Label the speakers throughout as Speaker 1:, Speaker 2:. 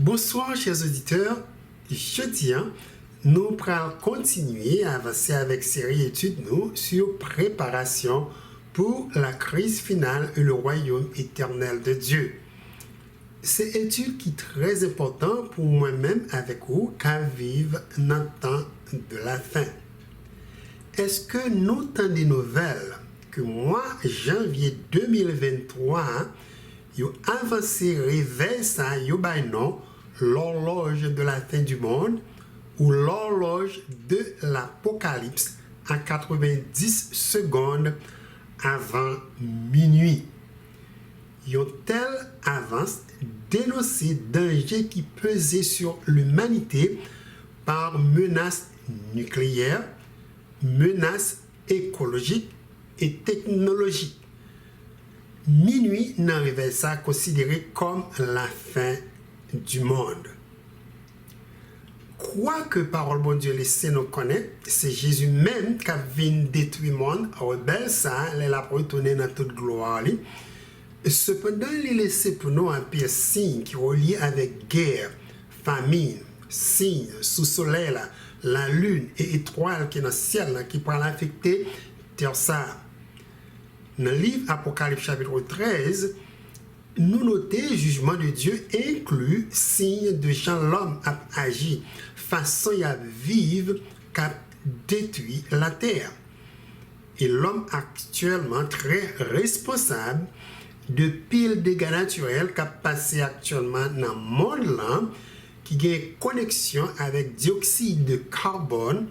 Speaker 1: Bonsoir chers auditeurs, jeudi, nous allons continuer à avancer avec série études sur préparation pour la crise finale et le royaume éternel de Dieu. C'est une étude qui est très importante pour moi-même avec vous car vivre dans le temps de la fin. Est-ce que nous avons des nouvelles que moi, janvier 2023, yo avancé réveil ça yo bay non l'horloge de la fin du monde ou l'horloge de l'apocalypse à 90 secondes avant minuit. Yon tel avance dénoncer danger qui pesait sur l'humanité par menaces nucléaires, menaces écologiques et technologiques. Minuit n'arrivait ça considéré comme la fin du monde. Quoi que parole bon Dieu laissé nous connaître, c'est Jésus même qui vient détruire le monde, rebelle ça, il a retourné dans toute gloire. Cependant, il laisse pour nous un pire signe qui est relié avec guerre, famine, signe, sous-soleil, la lune et étoile qui est dans le ciel, qui pourra affecter terre ça. Dans le livre Apocalypse chapitre 13, nous notons le jugement de Dieu inclut signe de Jean l'homme a agi, façon à vivre qu'a détruit la terre. Et l'homme actuellement très responsable de pile dégâts naturels qu'a passé actuellement dans le monde là, qui a une connexion avec dioxyde de carbone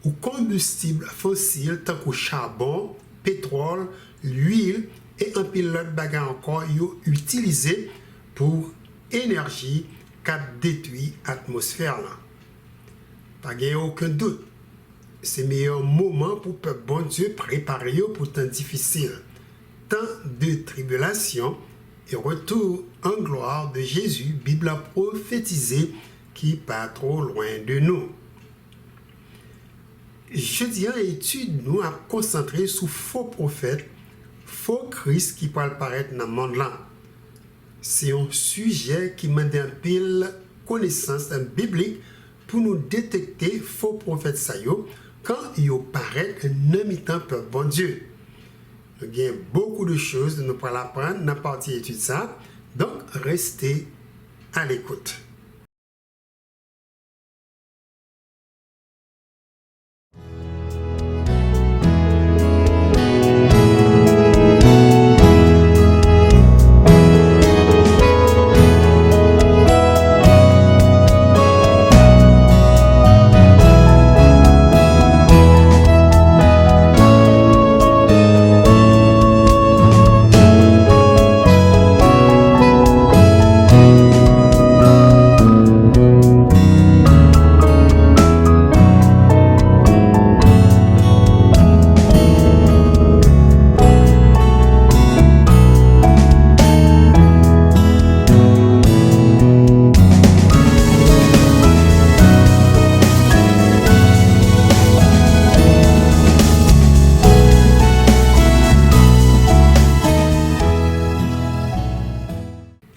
Speaker 1: ou combustible fossile tant que charbon, pétrole, l'huile et un pilote bagarre encore utilisé pour énergie qui détruit l'atmosphère. Pas de aucun doute. C'est le meilleur moment pour le bon Dieu préparer pour temps difficile. Temps de tribulation et retour en gloire de Jésus, Bible a prophétisé qui n'est pas trop loin de nous. Je dirais l'étude nous a concentré sur faux prophètes, faux Christ qui peut apparaître dans le monde là. C'est un sujet qui m'a donné un pile connaissance biblique pour nous détecter faux prophètes quand ils apparaissent dans le temps peuple bon Dieu. Il y a beaucoup de choses que nous pourrons apprendre dans la partie étude ça. Donc restez à l'écoute.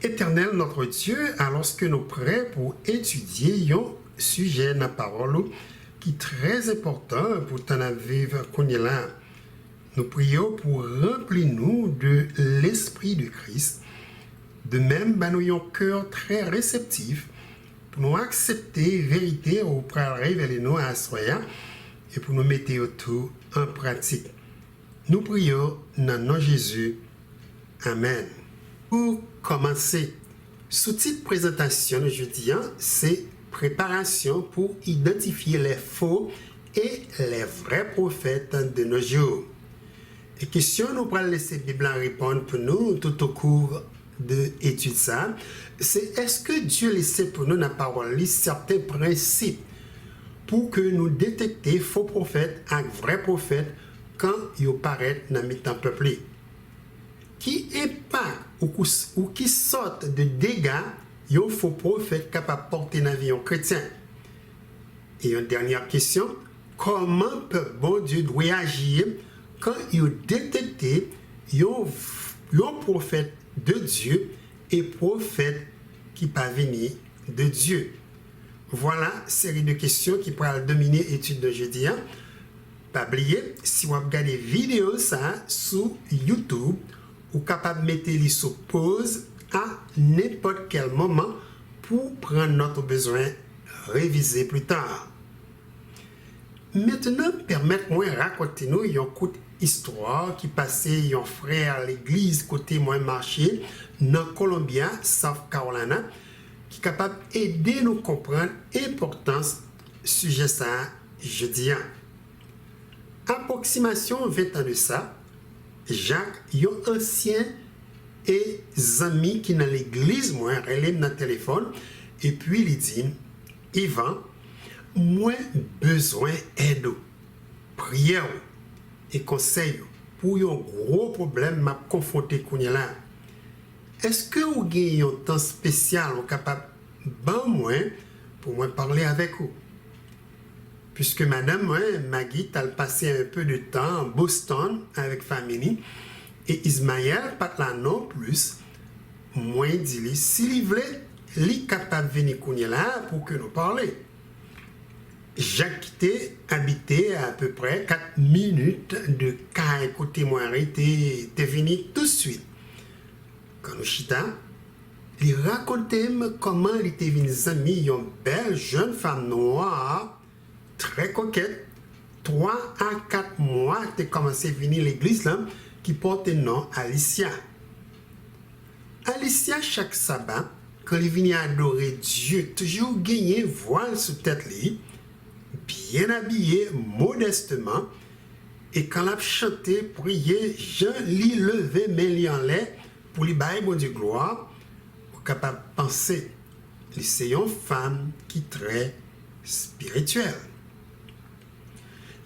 Speaker 1: Éternel notre Dieu, alors que nous sommes prêts pour étudier un sujet de la parole qui est très important pour t'en vivre qu'on est là. Nous prions pour remplir nous de l'esprit de Christ. De même, nous avons un cœur très réceptif pour nous accepter la vérité ou pour révéler nous à soi et pour nous mettre tout en pratique. Nous prions dans le nom de Jésus. Amen. Pour commencer, sous-titre présentation de jeudi, c'est préparation pour identifier les faux et les vrais prophètes de nos jours. Et question, nous allons laisser la Bible répondre pour nous tout au cours de l'étude ça. C'est est-ce que Dieu laisse pour nous dans la parole certains principes pour que nous détections faux prophètes et vrais prophètes quand ils apparaissent dans le temps peuplé? Qui impact ou qui sortent de dégâts un faux prophète capable de porter dans la vie chrétien. Et une dernière question, comment peut bon Dieu doit agir quand il détecte un prophète de Dieu et prophète qui pas venir de Dieu. Voilà série de questions qui pourra dominer l'étude de jeudi. Pas oublier, si vous regardez vidéo ça sur YouTube, vous êtes capable de mettre les sur pause à n'importe quel moment pour prendre notre besoin réviser plus tard. Maintenant, permettez-moi de raconter nous une courte histoire qui passait un frère à l'église côté moi marché dans Columbia, South Carolina, qui est capable d'aider nous à comprendre l'importance du sujet ça jeudi. Approximation 20 ans de ça, Jacques, un ancien et ami qui dans l'église, moi, relève dans le téléphone, et puis il dit, Yvan, moi, besoin d'aide, prière et conseil pour un gros problème m'a confronté là. Est-ce que vous avez un temps spécial capable de moi pour moi parler avec vous? Puisque madame, moi, Maggie, a passé un peu de temps en Boston avec famille et Ismaël, pas là non plus, moi, dit s'il voulait, il est capable de venir là pour que nous parlions. Jacques habitait à peu près 4 minutes de Caille côté moi était venu tout de suite. Quand nous chita, il racontait comment il était venu ami une belle jeune femme noire, très coquette, 3 à 4 mois, elle a commencé à venir à l'église là, qui portait le nom Alicia. Alicia, chaque sabbat, quand il venait adorer Dieu, toujours gagné voile sur tête lui, bien habillé modestement, et quand elle a chanté, prié, Jean lui levé mes liens en l'air pour lui bailler bon Dieu gloire, pour capable de penser, c'est une femme qui est très spirituelle.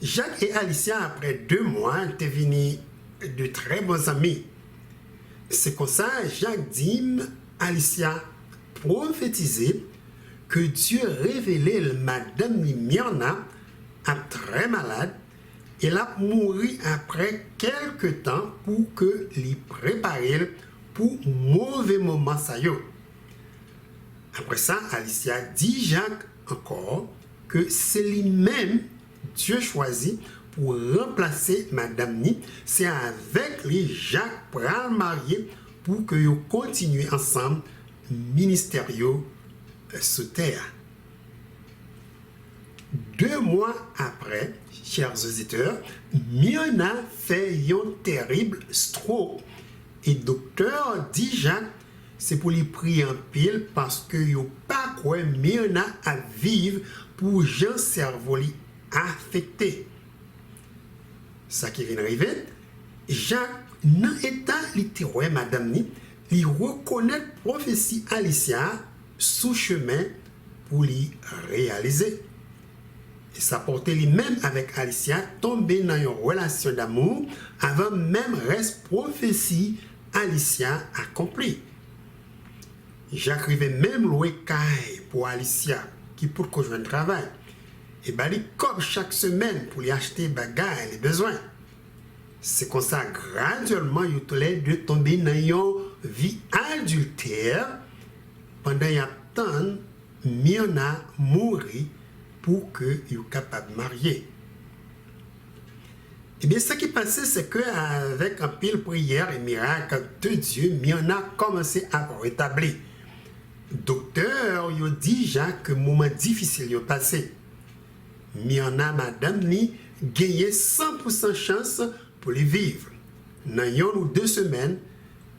Speaker 1: Jacques et Alicia, après 2 mois, étaient venus de très bons amis. C'est comme ça, Jacques dit, Alicia prophétisé que Dieu révélait Madame Myrna a très malade et elle a mouru après quelques temps pour que lui préparer pour mauvais moment ça yo. Après ça, Alicia dit Jacques encore que c'est lui-même Dieu choisi pour remplacer Madame Ni. C'est avec lui Jacques pour le marier pour que vous continuez ensemble ministérieux sur terre. 2 mois après, chers auditeurs, Myrna fait un terrible stroke. Et docteur dit Jacques, c'est pour lui prier en pile parce que yo pas quoi Myrna à vivre pour Jean cerveau affecté. Ça qui vient arriver, Jacques, dans l'état littéraire, madame ni, il reconnaît prophétie Alicia sous chemin pour l'y réaliser. Et ça portait lui-même avec Alicia tomber dans une relation d'amour avant même reste prophétie Alicia accomplie. Jacques arrivait même louer caille pour Alicia qui pour qu'on joue un travail. Et ben il comme chaque semaine pour lui acheter bagages les besoins. C'est comme ça graduellement il tous de tomber dans une vie adultère pendant un temps Myrna mourit pour que il soit capable de marier. Et bien ce qui passait c'est que avec un pile prière et miracle de Dieu, Myrna a commencé à rétablir. Docteur il dit Jacques que moment difficile il passé. Myrna madame ni gagné 100% chance pour les vivre. Dans 1 ou 2 semaines,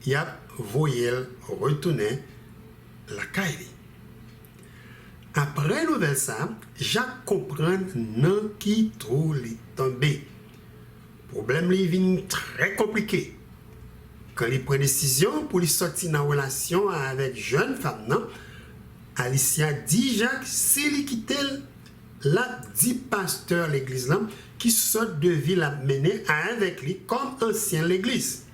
Speaker 1: il a voyé retourner la caille. Après nouvelle ça, Jacques comprend non qui trop les tombé. Problème lui vient très compliqué. Quand il prend décision pour lui sortir en relation avec jeune femme, non, Alicia dit Jacques s'il quitte la dit pasteur l'église là qui sort de ville à mener avec lui comme ancien l'église.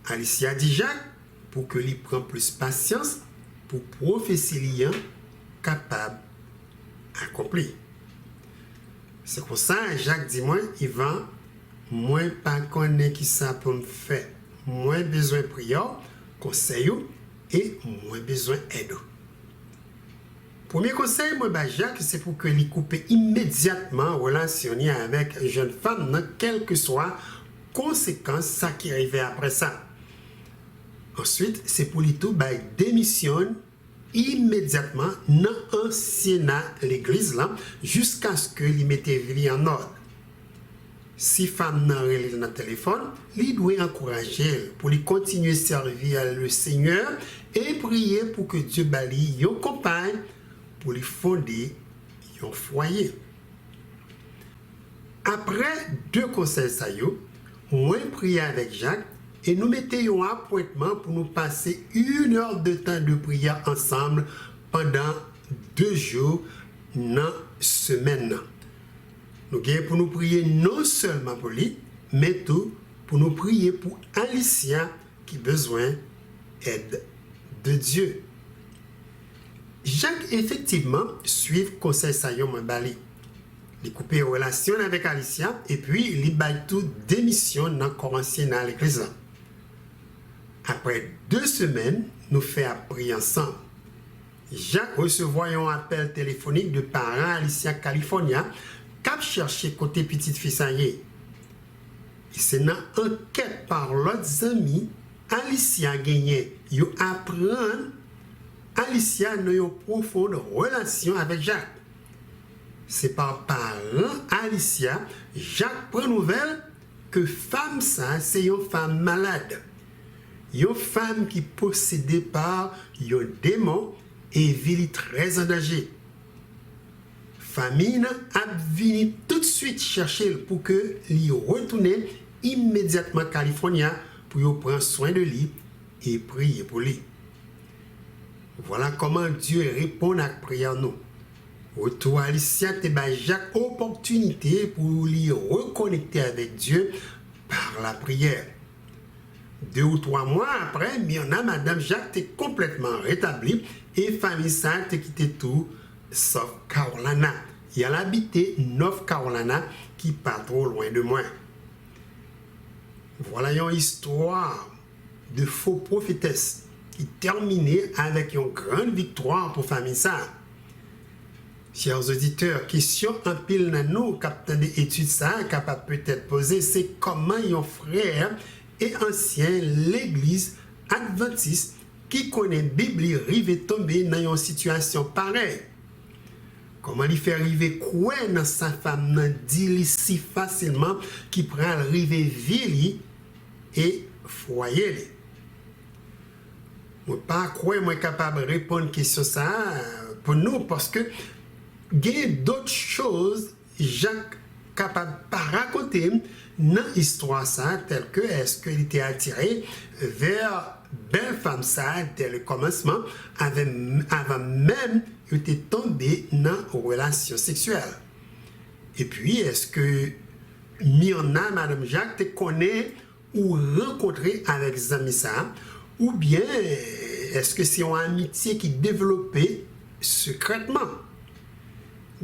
Speaker 1: Alicia dit Jacques pour que lui prenne plus patience pour prophétie liant capable accompli. C'est pour ça Jacques dit moi Yvan moi pas connaît qui ça pour me faire. Moi besoin prière, conseil et moi besoin aide. Premier conseil, moi, Jacques, c'est pour que lui coupe immédiatement relation avec une jeune femme, quelle que soit conséquence ça qui arrivait après ça. Ensuite, c'est pour lui tout démissionne immédiatement dans l'ancienne l'église là jusqu'à ce que lui mette vie en ordre. Si femme n'a rien dans le téléphone, il doit encourager pour lui continuer à servir le Seigneur et prier pour que Dieu bali une compagne pour lui fonder un foyer. Après 2 conseils ça yo, on prier avec Jacques et nous mettons un appointement pour nous passer 1 heure de temps de prière ensemble pendant 2 jours dans la semaine. Nous gagnons pour nous prier non seulement pour lui, mais tout pour nous prier pour Alicia qui a besoin d'aide de Dieu. Jacques effectivement suit le conseil Sayon Mambali. Il coupe relation avec Alicia et puis il baille tout démission dans le corps ancien à l'église. Après 2 semaines, nous faisons prier ensemble. Jacques recevait un appel téléphonique de parents Alicia California qui a cherché côté petite fille ça y est. Et c'est dans enquête par l'autre ami, Alicia a gagné. Il apprend Alicia a une profonde relation avec Jacques. C'est par parents Alicia, Jacques prend nouvelle que femme ça, c'est une femme malade. Une femme qui est possédée par un démon et vit très en danger. Famille a venu tout de suite chercher pour que lui retourne immédiatement en Californie pour prendre soin de lui et prier pour lui. Voilà comment Dieu répond à la prière nous. Retour à Alicia te ba Jacques opportunité pour lui reconnecter avec Dieu par la prière. 2 ou 3 mois après, Madame Jacques était complètement rétablie et famille ça te quitté tout sauf Carolina. Il a habité North Carolina qui pas trop loin de moi. Voilà une histoire de faux prophétesse qui terminait avec une grande victoire pour famille ça. Chers auditeurs, question en pile dans nous, capitaine d'études ça, capable peut-être poser, c'est comment un frère et ancien l'église adventiste qui connaît la Bible rive tomber dans une situation pareille. Comment il fait arriver quoi dans sa femme nan dit si facilement qui prend arriver vie et foyer. Moi pas quoi moi capable de répondre question ça pour nous parce que il y a d'autres choses Jacques capable de raconter dans l'histoire ça telle que est-ce qu'il était attiré vers belle femme ça dès le commencement avant même qu'il était tombé dans une relation sexuelle. Et puis est-ce que Myrna, Madame Jacques te connaît ou rencontré avec Zami ça ou bien est-ce que c'est une amitié qui développée secrètement?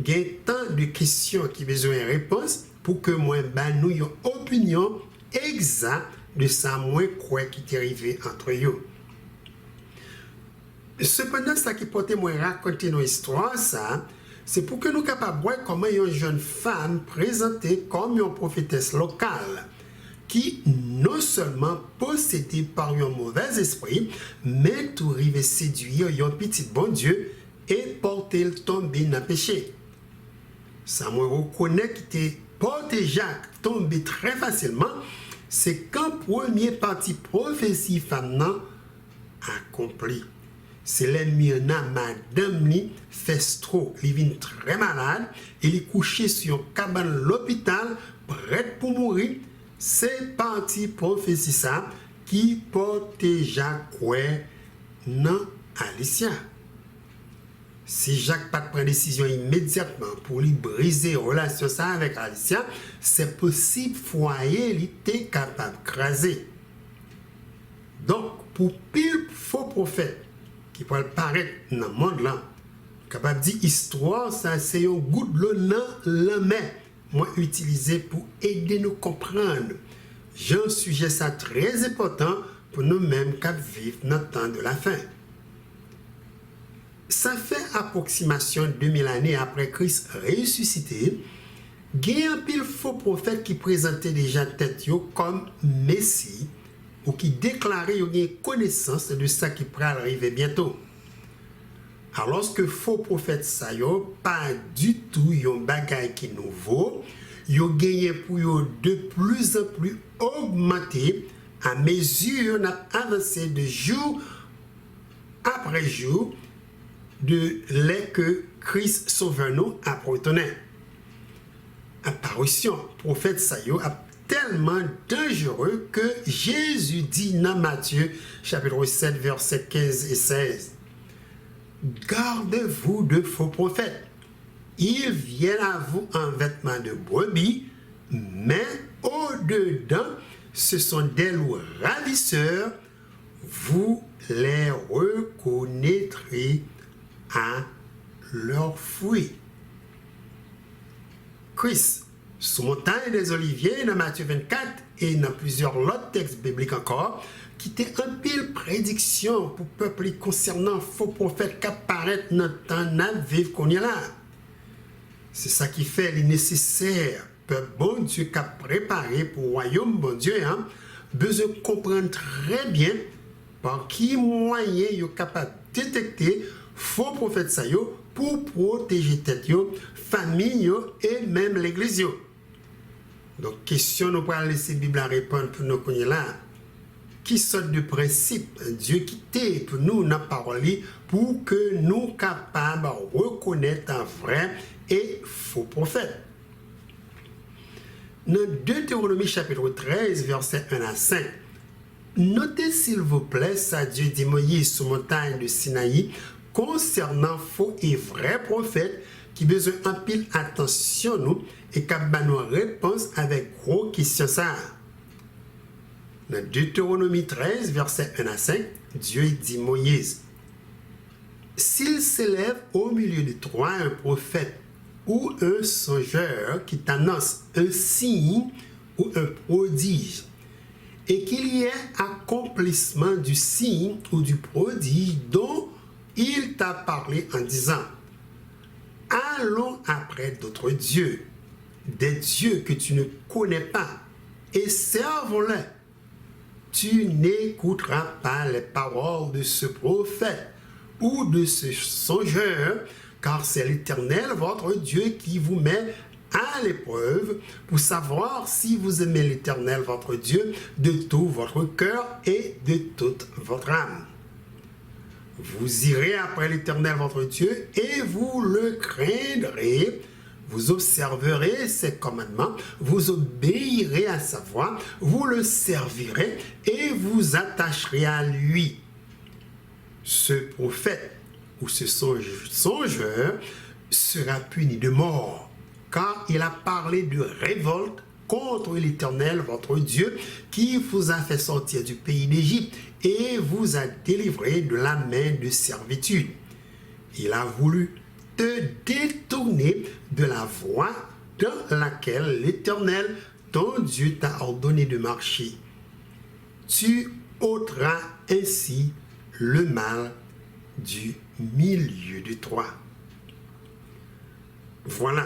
Speaker 1: Il y a tant de questions qui ont besoin de réponses pour que moi, nous ayons une opinion exacte de ça, moi, quoi qui est arrivé entre eux. Cependant, ça qui porte moi raconter nos histoires, ça, c'est pour que nous capables de voir comment une jeune femme présentée comme une prophétesse locale qui non seulement possédée par un mauvais esprit, mais tout arrive séduire un petit bon Dieu et porter le tomber dans le péché. Ça me reconnaît qu'il était porté Jacques tombé très facilement, c'est quand premier parti prophétie femme accompli. C'est l'Emyrna, Madame Li Festro, il vient très malade, il est couché sur une cabane à l'hôpital, prête pour mourir. C'est parti prophétie ça qui portait Jacques non Alicia. Si Jacques pas prend décision immédiatement pour lui briser la relation ça avec Alicia, c'est possible foyer il était capable de craser. Donc pour pile faux prophète qui peut paraître dans le monde là, capable de dire histoire ça c'est un goutte de l'eau dans la main, moi utilisé pour aider nous comprendre. J'ai un sujet ça très important pour nous-mêmes qui vivons notre temps de la fin. Ça fait approximation 2000 années après Christ ressuscité. Il y a un pile faux prophète qui présentait déjà tête comme Messie ou qui déclarait une connaissance de ça qui pourrait arriver bientôt. Alors que faux prophète ça yo pas du tout un bagage qui nouveau, yo gagné pour yo de plus en plus augmenter à mesure n'a avancé de jour après jour de l'est que Christ sauveur nous a retourné. Apparition prophète Sayo a tellement dangereux que Jésus dit dans Matthieu chapitre 7 versets 15 et 16. Gardez-vous de faux prophètes. Ils viennent à vous en vêtements de brebis, mais au-dedans, ce sont des loups ravisseurs. Vous les reconnaîtrez à leurs fruits. Christ, sous montagne des Oliviers, dans Matthieu 24 et dans plusieurs autres textes bibliques encore, qui était un pile prédiction pour le peuple concernant faux prophètes qui apparaissent dans le temps de vivre qu'on est là. C'est ça qui fait le nécessaire, peuple bon Dieu qui a préparé pour le royaume bon Dieu, besoin de comprendre très bien par qui moyen il est capable de détecter faux prophètes ça pour protéger tête famille et même l'église. Donc question nous pourrons laisser la Bible à répondre pour nous connaître là. Qui sorte de principe Dieu quitté pour nous dans la parole pour que nous capables de reconnaître un vrai et faux prophète. Dans Deutéronomie chapitre 13 verset 1 à 5, notez s'il vous plaît ça Dieu dit Moïse sur montagne de Sinaï concernant faux et vrais prophètes qui besoin en pile attention nous et qui nous réponse avec gros questions ça. Dans Deutéronomie 13, verset 1 à 5, Dieu dit Moïse, s'il s'élève au milieu de toi un prophète ou un songeur qui t'annonce un signe ou un prodige, et qu'il y ait accomplissement du signe ou du prodige dont il t'a parlé en disant, allons après d'autres dieux, des dieux que tu ne connais pas, et servons-les. Tu n'écouteras pas les paroles de ce prophète ou de ce songeur, car c'est l'Éternel, votre Dieu, qui vous met à l'épreuve pour savoir si vous aimez l'Éternel, votre Dieu, de tout votre cœur et de toute votre âme. Vous irez après l'Éternel, votre Dieu, et vous le craindrez. Vous observerez ses commandements, vous obéirez à sa voix, vous le servirez et vous attacherez à lui. Ce prophète ou ce songeur sera puni de mort, car il a parlé de révolte contre l'Éternel, votre Dieu, qui vous a fait sortir du pays d'Égypte et vous a délivré de la main de servitude. Il a voulu te détourner de la voie dans laquelle l'Éternel, ton Dieu, t'a ordonné de marcher. Tu ôteras ainsi le mal du milieu de toi. Voilà.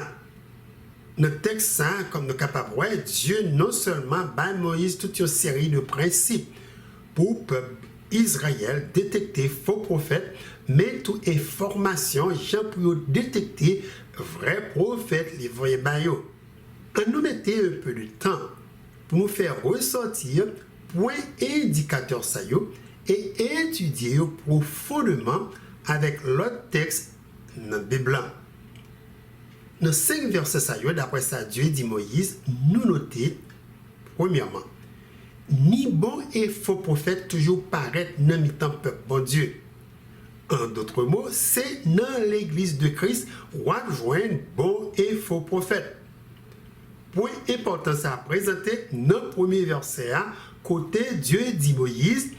Speaker 1: Notre texte, ça, comme nous capables, Dieu non seulement bat Moïse toute une série de principes pour le peuple Israël détecter faux prophètes, mais toute information pour détecter vrais prophètes, les vrais baillots. On nous mettait un peu de temps pour nous faire ressortir points et indicateurs saillants et étudier profondément avec l'autre texte dans la Bible. Dans 5 versets saillants, d'après ça, Dieu dit Moïse, nous noter, premièrement, ni bon et faux prophète toujours paraître dans le temps peuple bon Dieu. En d'autres mots, c'est dans l'église de Christ où on joindre bon et faux prophètes. Point important à présenter dans le premier verset, côté Dieu dit Moïse,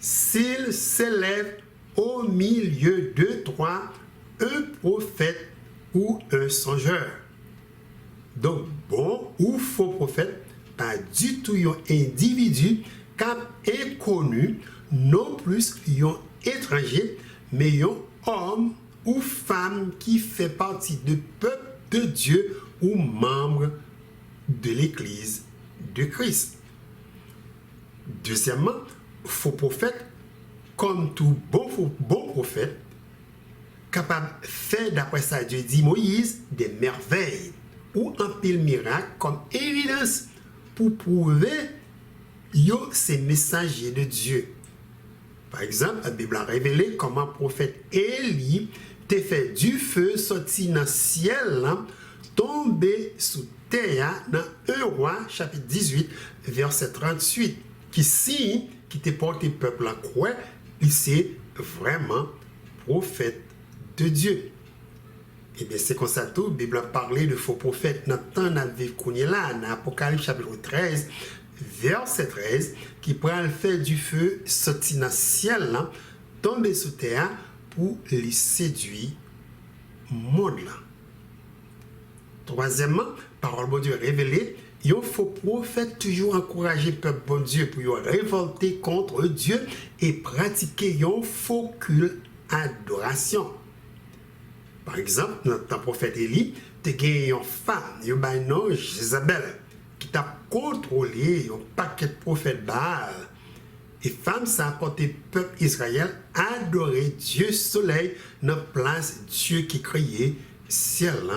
Speaker 1: s'il s'élève au milieu de toi un prophète ou un songeur. Donc, bon ou faux prophète, pas du tout un individu cap inconnu, non plus un étranger, mais un homme ou femme qui fait partie du peuple de Dieu ou membre de l'Église de Christ. Deuxièmement, faux prophète, comme tout bon prophète, capable de faire, d'après ça, Dieu dit Moïse, des merveilles ou un pile miracle comme évidence pour prouver yo ces messagers de Dieu. Par exemple, la Bible a révélé comment le prophète Élie t'a fait du feu sorti dans le ciel, tomber sous terre dans 1 Roi, chapitre 18, verset 38, qui signe qui t'a porté peuple en croix, il c'est vraiment prophète de Dieu. Et bien c'est comme ça tout, la Bible a parlé de faux prophètes dans le temps qu'on est là, dans Apocalypse chapitre 13, verset 13, qui prend le fait du feu sorti dans le ciel, tomber sous terre pour les séduire monde là. Troisièmement, parole de Dieu révélée, il faut prophète toujours encourager le peuple bon Dieu pour révolter contre Dieu et pratiquer un faux culte adoration. Par exemple, notre prophète Élie, tu as gagné une femme, un nom Jézabel, qui t'a contrôlé un paquet de prophètes Baal. Et femme, ça a porté le peuple Israël à adorer Dieu soleil dans la place Dieu qui créait ciel.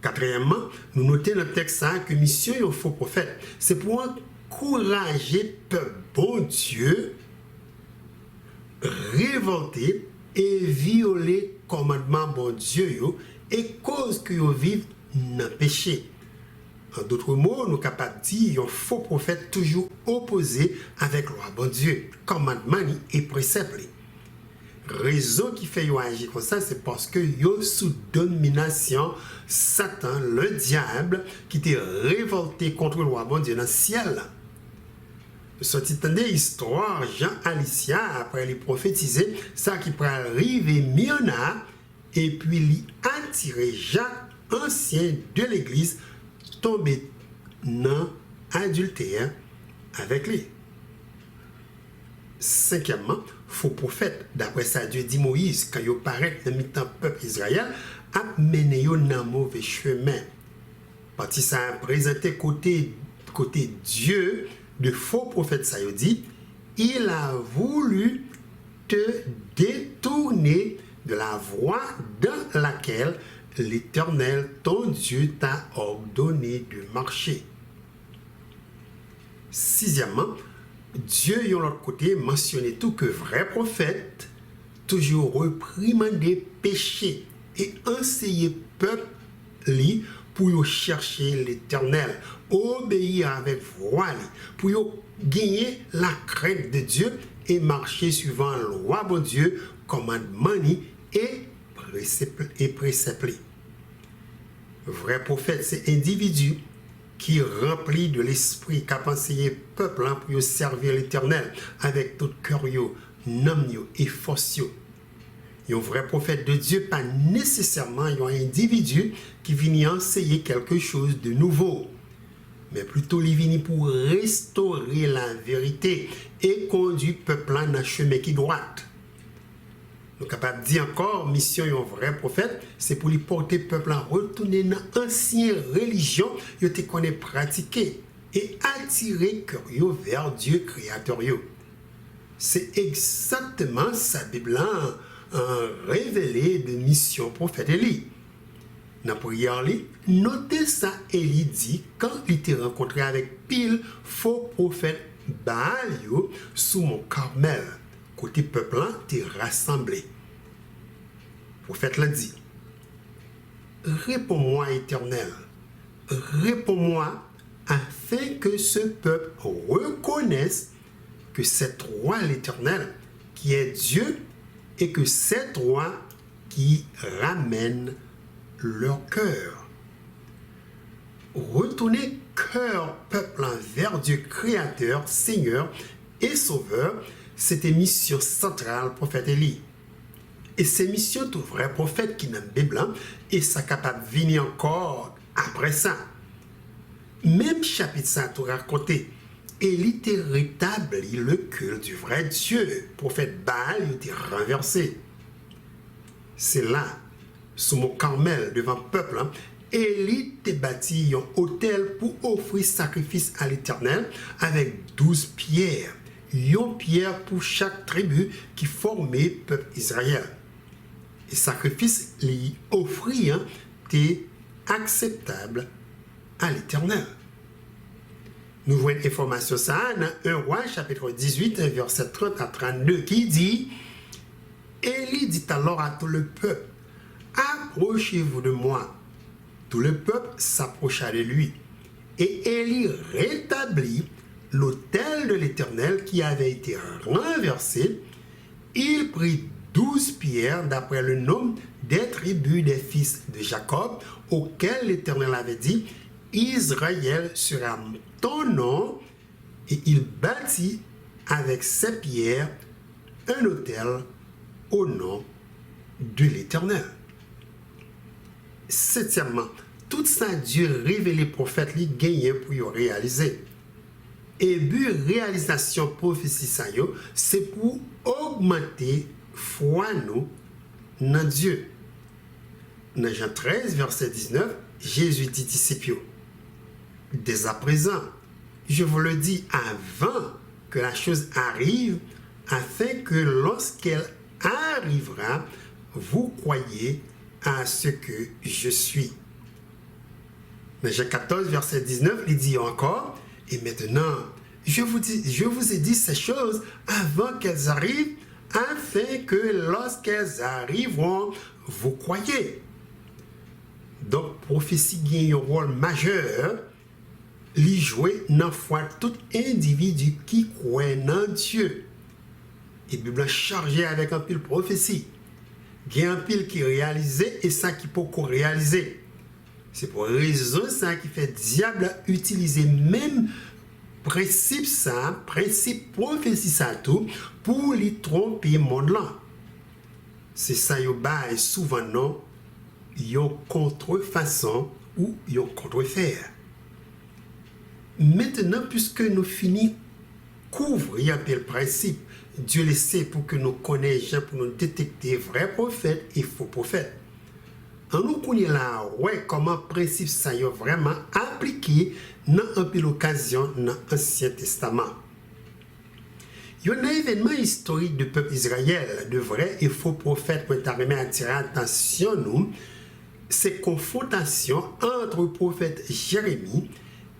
Speaker 1: Quatrièmement, nous notons dans le texte que mission est un faux prophète. C'est pour encourager le peuple bon Dieu révolter et violer le commandement bon Dieu et cause que vous vivez dans le péché. En d'autres mots, nous sommes capables de dire un faux prophète toujours opposé avec la loi bon Dieu, commandement et précepte. Raison qui fait agir comme ça, c'est parce que yo sous domination Satan, le diable, qui était révolté contre le roi bon Dieu dans le ciel. Sorti de l'histoire, Jean Alicia, après les prophétiser, ça qui pourrait arriver Miona, et puis lui attirer Jacques, ancien de l'église, tomber dans adultère avec lui. Cinquièmement, faux prophète, d'après ça, Dieu dit Moïse, quand il paraît dans le peuple Israël, a mené dans un mauvais chemin. Parce que ça a présenté côté Dieu, de faux prophète, ça dit, il a voulu te détourner de la voie dans laquelle l'Éternel, ton Dieu, t'a ordonné de marcher. Sixièmement, Dieu, de l'autre côté, mentionnait tout que vrai prophète, toujours reprimander péché et enseigner peuple pour chercher l'Éternel, obéir avec foi, pour gagner la crainte de Dieu et marcher suivant la loi de Dieu, commandement et précepte. Vrai prophète, c'est individu qui remplit de l'esprit, qui a enseigné le peuple pour servir l'Éternel avec tout cœur, nom et force. Un vrai prophète de Dieu, pas nécessairement un individu qui vient enseigner quelque chose de nouveau, mais plutôt il vient pour restaurer la vérité et conduire le peuple dans le chemin qui est droit. Nous sommes capables de dire encore, mission d'un vrai prophète, c'est pour lui porter le peuple à retourner dans l'ancienne religion qu'il connaît pratiquer et attirer le cœur vers Dieu créateur. C'est exactement sa Bible révélé de mission prophète Élie. Dans la prière, notez ça, Élie dit quand il était rencontré avec pile faux prophète Baal sous mon Carmel, côté peuple t'est rassemblé. Le prophète l'a dit, réponds-moi Éternel, réponds-moi afin que ce peuple reconnaisse que c'est toi l'Éternel qui est Dieu et que c'est toi qui ramène leur cœur. Retourner cœur peuple vers Dieu créateur, Seigneur et Sauveur, c'était mission centrale prophète Élie. Et c'est mission tout vrai prophète qui n'a pas Bible et ça capable de venir encore après ça. Même chapitre ça tout raconté. Élie était rétabli le culte du vrai Dieu. Le prophète Baal était renversé. C'est là, sous mon Carmel, devant le peuple, Élie te bâti un autel pour offrir sacrifice à l'Éternel avec 12 pierres. Une pierre pour chaque tribu qui formait le peuple Israël. Et sacrifice les offrir était acceptable à l'Éternel. Nous voyons une information ça dans 1 Roi chapitre 18 verset 30 à 32 qui dit: Élie dit alors à tout le peuple: approchez-vous de moi. Tout le peuple s'approcha de lui. Et Élie rétablit l'autel de l'Éternel qui avait été renversé. Il prit 12 pierres d'après le nombre des tribus des fils de Jacob, auxquels l'Éternel avait dit: Israël sera ton nom. Et il bâtit avec ces pierres un autel au nom de l'Éternel. Septièmement, tout ça Dieu révélé prophète lui gagné pour y réaliser. Et but réalisation prophétie ça yo, c'est pour augmenter foi nous dans Dieu. Dans Jean 13 verset 19, Jésus dit ici: dès à présent, je vous le dis avant que la chose arrive, afin que lorsqu'elle arrivera, vous croyez à ce que je suis. Dans Jean 14, verset 19, il dit encore: et maintenant, je vous ai dit ces choses avant qu'elles arrivent, afin que lorsqu'elles arriveront, vous croyez. Donc, prophétie gagne un rôle majeur, lui jouer dans la foi tout individu qui croit en Dieu. Et la Bible est chargée avec un pile prophétie. Il y a un pile qui est réalisé et ça qui peut réaliser. C'est pour raison ça qui fait diable utiliser même principe ça, principe prophétie ça tout, pour lui tromper le monde là. C'est ça yo bail souvent non, yon contrefaçon ou yon contrefaire. Maintenant, puisque nous finissons couvrir le principe, Dieu le sait pour que nous connaissions, pour nous détecter vrais prophètes et faux prophètes. En nous connaissons là, ouais, comment le principe ça est vraiment appliqué dans un peu l'occasion dans l'Ancien Testament. Il y a un événement historique du peuple Israël, de vrais et faux prophètes pour attirer l'attention nous, c'est confrontation entre le prophète Jérémie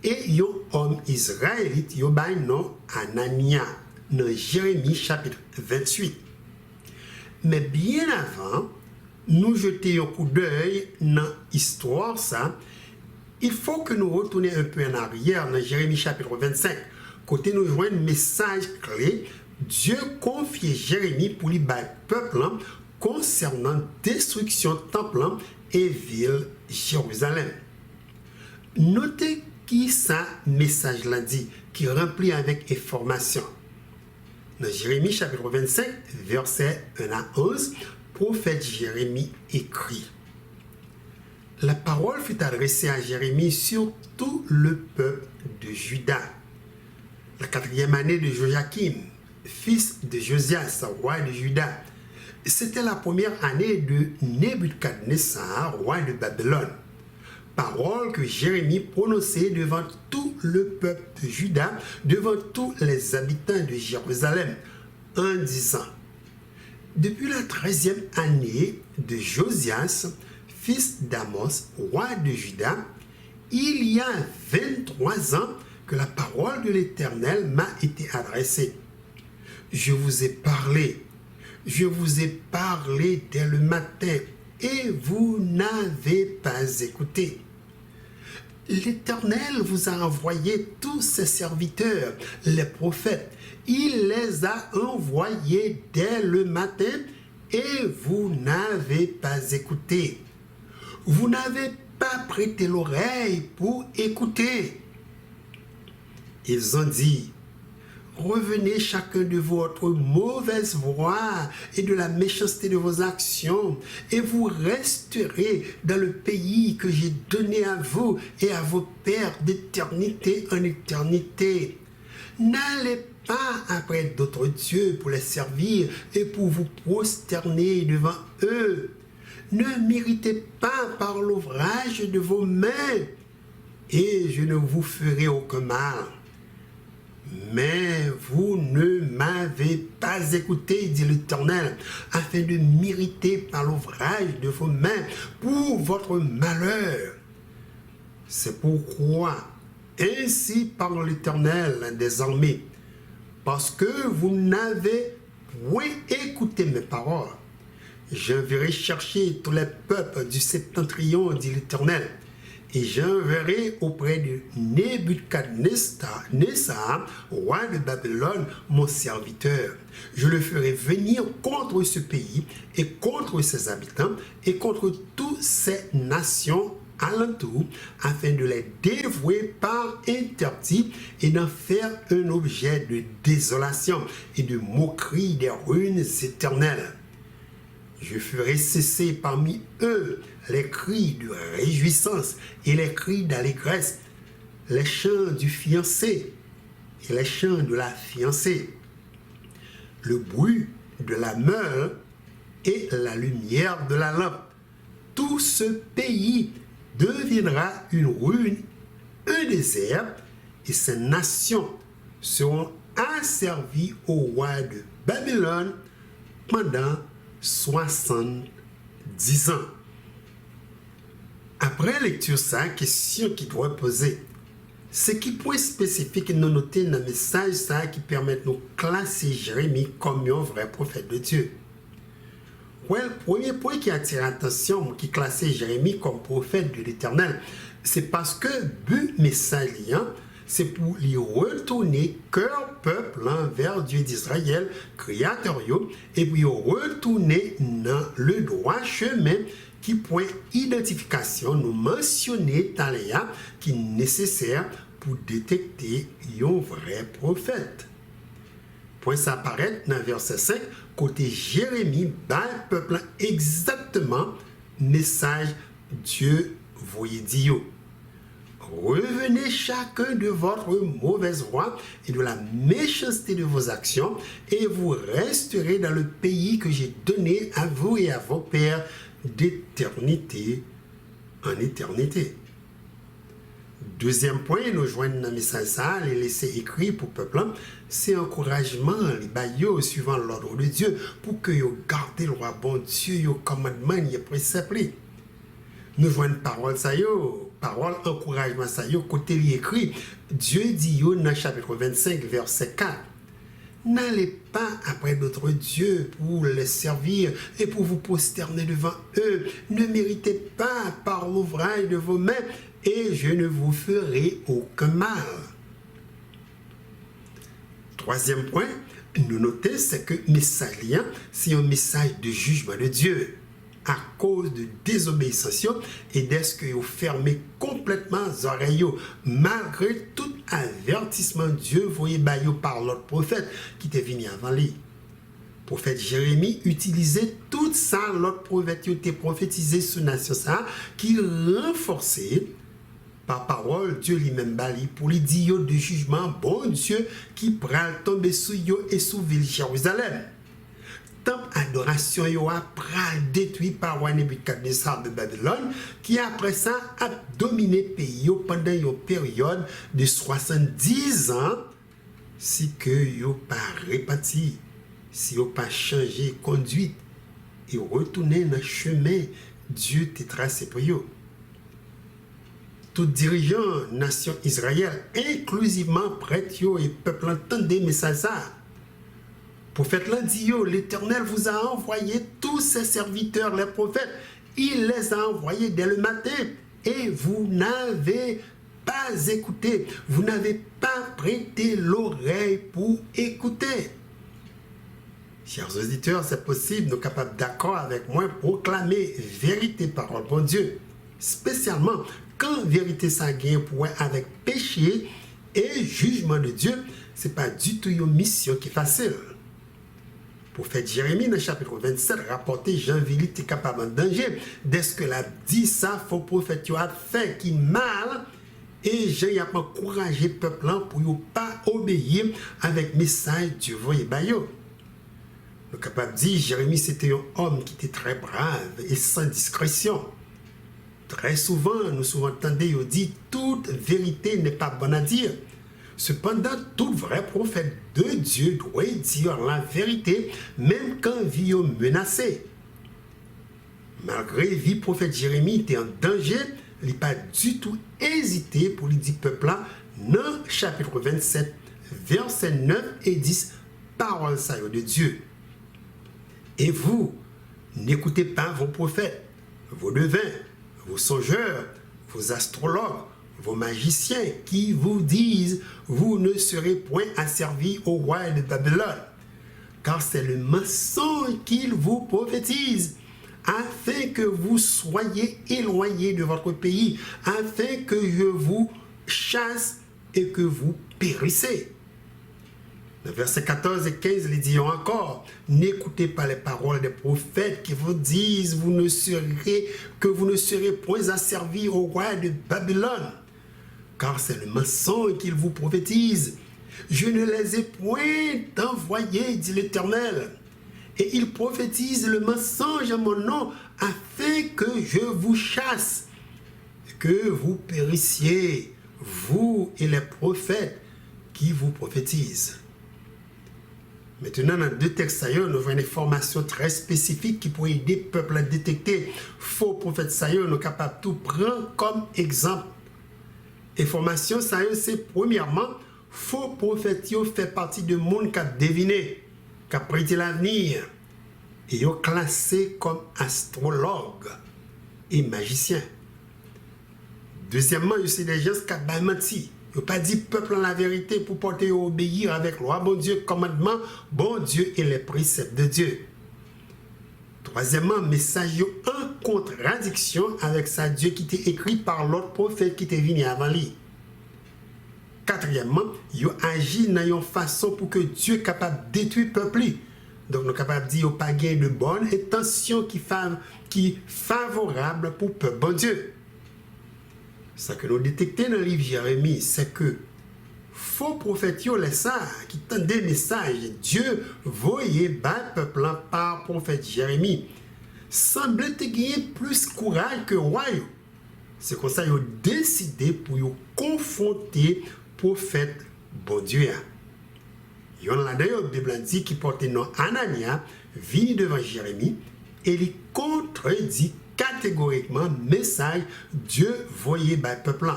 Speaker 1: et un homme israélite, yo bay nom Anania, dans Jérémie chapitre 28. Mais bien avant, nous jeter un coup d'œil dans l'histoire, ça, il faut que nous retournions un peu en arrière dans Jérémie chapitre 25. Côté nous joignons un message clé, Dieu confie Jérémie pour lui bailler peuple concernant destruction temple et ville Jérusalem. Notez qui ça message l'a dit, qui remplit avec information. Dans Jérémie chapitre 25, verset 1 à 11, prophète Jérémie écrit: la parole fut adressée à Jérémie sur tout le peuple de Juda. La 4e année de Joachim, fils de Josias, roi de Juda. C'était la première année de Nebuchadnezzar, roi de Babylone. Parole que Jérémie prononçait devant tout le peuple de Juda, devant tous les habitants de Jérusalem, en disant: depuis la 13e année de Josias, fils d'Amos, roi de Juda, il y a 23 ans que la parole de l'Éternel m'a été adressée. Je vous ai parlé dès le matin, et vous n'avez pas écouté. L'Éternel vous a envoyé tous ses serviteurs, les prophètes. Il les a envoyés dès le matin, et vous n'avez pas écouté. Vous n'avez pas prêté l'oreille pour écouter. Ils ont dit: revenez chacun de votre mauvaise voie et de la méchanceté de vos actions, et vous resterez dans le pays que j'ai donné à vous et à vos pères d'éternité en éternité. N'allez pas après d'autres dieux pour les servir et pour vous prosterner devant eux. Ne m'irritez pas par l'ouvrage de vos mains, et je ne vous ferai aucun mal. Mais vous ne m'avez pas écouté, dit l'Éternel, afin de m'irriter par l'ouvrage de vos mains pour votre malheur. C'est pourquoi, ainsi parle l'Éternel des armées, parce que vous n'avez point écouté mes paroles, j'enverrai chercher tous les peuples du septentrion, dit l'Éternel, et j'enverrai auprès de Nebuchadnezzar, roi de Babylone, mon serviteur. Je le ferai venir contre ce pays et contre ses habitants et contre toutes ces nations alentour, afin de les dévouer par interdit et d'en faire un objet de désolation et de moquerie des ruines éternelles. Je ferai cesser parmi eux les cris de réjouissance et les cris d'allégresse, les chants du fiancé et les chants de la fiancée, le bruit de la meule et la lumière de la lampe. Tout ce pays deviendra une ruine, un désert, et ces nations seront asservies au roi de Babylone pendant 70 ans. Après lecture ça, question qui doit poser. C'est qui point spécifique nous noter dans le message ça qui permet de nous classer Jérémie comme un vrai prophète de Dieu. Ouais, le premier point qui attire l'attention, qui classait Jérémie comme prophète de l'Éternel, c'est parce que but message, c'est pour lui retourner cœur peuple envers Dieu d'Israël, créateur, et puis retourner dans le droit chemin qui point identification nous mentionner dans les qui est nécessaire pour détecter un vrai prophète. Point ça apparaît dans verset 5, côté Jérémie, bat le peuple exactement message Dieu voyait dire. Revenez chacun de votre mauvaise voie et de la méchanceté de vos actions, et vous resterez dans le pays que j'ai donné à vous et à vos pères d'éternité en éternité. Deuxième point, nous joignons dans le message ça, les laisser écrit pour le peuple, c'est encouragement, les baillots suivant l'ordre de Dieu, pour que vous gardez le roi bon Dieu, vos commandements, vos préceptes. Nous joignons parole ça, parole encouragement ça, côté écrit, Dieu dit dans chapitre 25, verset 4. N'allez pas après d'autres dieux pour les servir et pour vous prosterner devant eux. Ne méritez pas par l'ouvrage de vos mains et je ne vous ferai aucun mal. Troisième point, nous notons, c'est que message, c'est un message de jugement de Dieu à cause de désobéissance et d'est-ce que vous fermez complètement les oreilles malgré tout avertissement Dieu voyez par l'autre prophète qui était venu avant lui. Prophète Jérémie utilisait tout ça, l'autre prophète qui était prophétisé sur la nation ça, qui renforçait par parole Dieu lui-même bali pour lui dire de jugement bon Dieu qui pral tomber sur eux et sur ville Jérusalem. Temple adoration yo a pral détruit par roi Nebuchadnezzar de Babylone qui après ça a dominé le pays pendant une période de 70 ans si que yo pas réparti, si yo pas changé conduite et retourné dans le chemin Dieu t'a tracé pour eux. Tout dirigeant nation Israël, inclusivement prêtres et peuple entendent des messages. Prophète l'a dit, l'Éternel vous a envoyé tous ses serviteurs, les prophètes. Il les a envoyés dès le matin et vous n'avez pas écouté. Vous n'avez pas prêté l'oreille pour écouter. Chers auditeurs, c'est possible, nous sommes capables d'accord avec moi, proclamer vérité, parole, bon Dieu. Spécialement quand vérité ça gagne pour avec péché et jugement de Dieu, ce n'est pas du tout une mission qui est facile. Prophète Jérémie, dans le chapitre 27, rapporté Jean Vili était capable de danger. Dès ce que l'a dit ça, faux prophète a fait qui mal, et Jean a encouragé le peuple pour ne pas obéir avec message du voyez bayo. Nous sommes capables de dire, Jérémie, c'était un homme qui était très brave et sans discrétion. Très souvent, nous entendons dire, toute vérité n'est pas bonne à dire. Cependant, tout vrai prophète de Dieu doit dire la vérité, même quand vie est menacée. Malgré la vie prophète Jérémie était en danger, il n'a pas du tout hésité pour lui dire peuple là, dans chapitre 27, versets 9 et 10, parole de Dieu. Et vous, n'écoutez pas vos prophètes, vos devins, vos songeurs, vos astrologues, vos magiciens qui vous disent, vous ne serez point asservis au roi de Babylone, car c'est le mensonge qu'ils vous prophétisent, afin que vous soyez éloignés de votre pays, afin que je vous chasse et que vous périssez. Dans versets 14 et 15, il dit encore, n'écoutez pas les paroles des prophètes qui vous disent, vous ne serez point asservis au roi de Babylone, car c'est le mensonge qu'ils vous prophétisent. Je ne les ai point envoyés, dit l'Éternel. Et ils prophétisent le mensonge à mon nom, afin que je vous chasse, que vous périssiez, vous et les prophètes qui vous prophétisent. Maintenant, dans deux textes, nous avons une information très spécifique qui peut aider le peuple à détecter faux prophètes. Nous sommes capables de tout prendre comme exemple. Information, c'est premièrement, faux prophètes fait partie de monde qui a deviné, qui a prédit l'avenir. Et ils sont classés comme astrologues et magiciens. Deuxièmement, c'est des gens qui ont menti. Il n'a pas dit peuple la vérité pour porter obéir avec loi, bon Dieu, commandement, bon Dieu et les préceptes de Dieu. Troisièmement, message en contradiction avec ça Dieu qui était écrit par l'autre prophète qui était venu avant lui. Quatrièmement, il agit dans une façon pour que Dieu soit capable de détruire le peuple. Donc, nous sommes capables de dire qu'il n'y a pas de bonne intention qui est favorable pour le peuple, bon Dieu. Ce que nous détectons dans le livre Jérémie, c'est que faux prophètes, qui tendent des messages, Dieu voyait le peuple par prophète Jérémie, semblait gagner plus courage que roi. C'est comme ça qu'ils ont décidé pour confronter le prophète bon Dieu. Il y en a d'ailleurs des Bible dit qui portait nom Anania, venu devant Jérémie, et il contredit catégoriquement message Dieu voyait le peuple.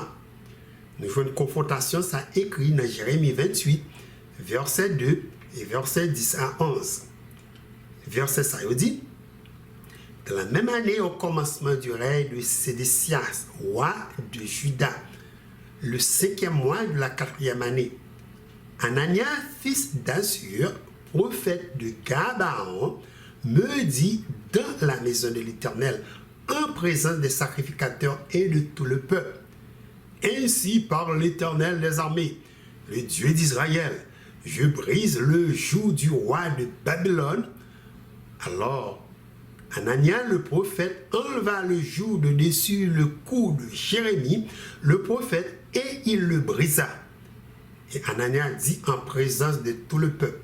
Speaker 1: Nous faisons une confrontation, ça écrit dans Jérémie 28, verset 2 et verset 10 à 11. Verset ça dit, dans la même année au commencement du règne de Sédécias, roi de Juda, le 5e mois de la 4e année, Anania, fils d'Assur, prophète de Gabaon, me dit dans la maison de l'Éternel, en présence des sacrificateurs et de tout le peuple. Ainsi parle l'Éternel des armées, le Dieu d'Israël, je brise le joug du roi de Babylone. Alors, Anania le prophète enleva le joug de dessus le cou de Jérémie, le prophète, et il le brisa. Et Anania dit en présence de tout le peuple,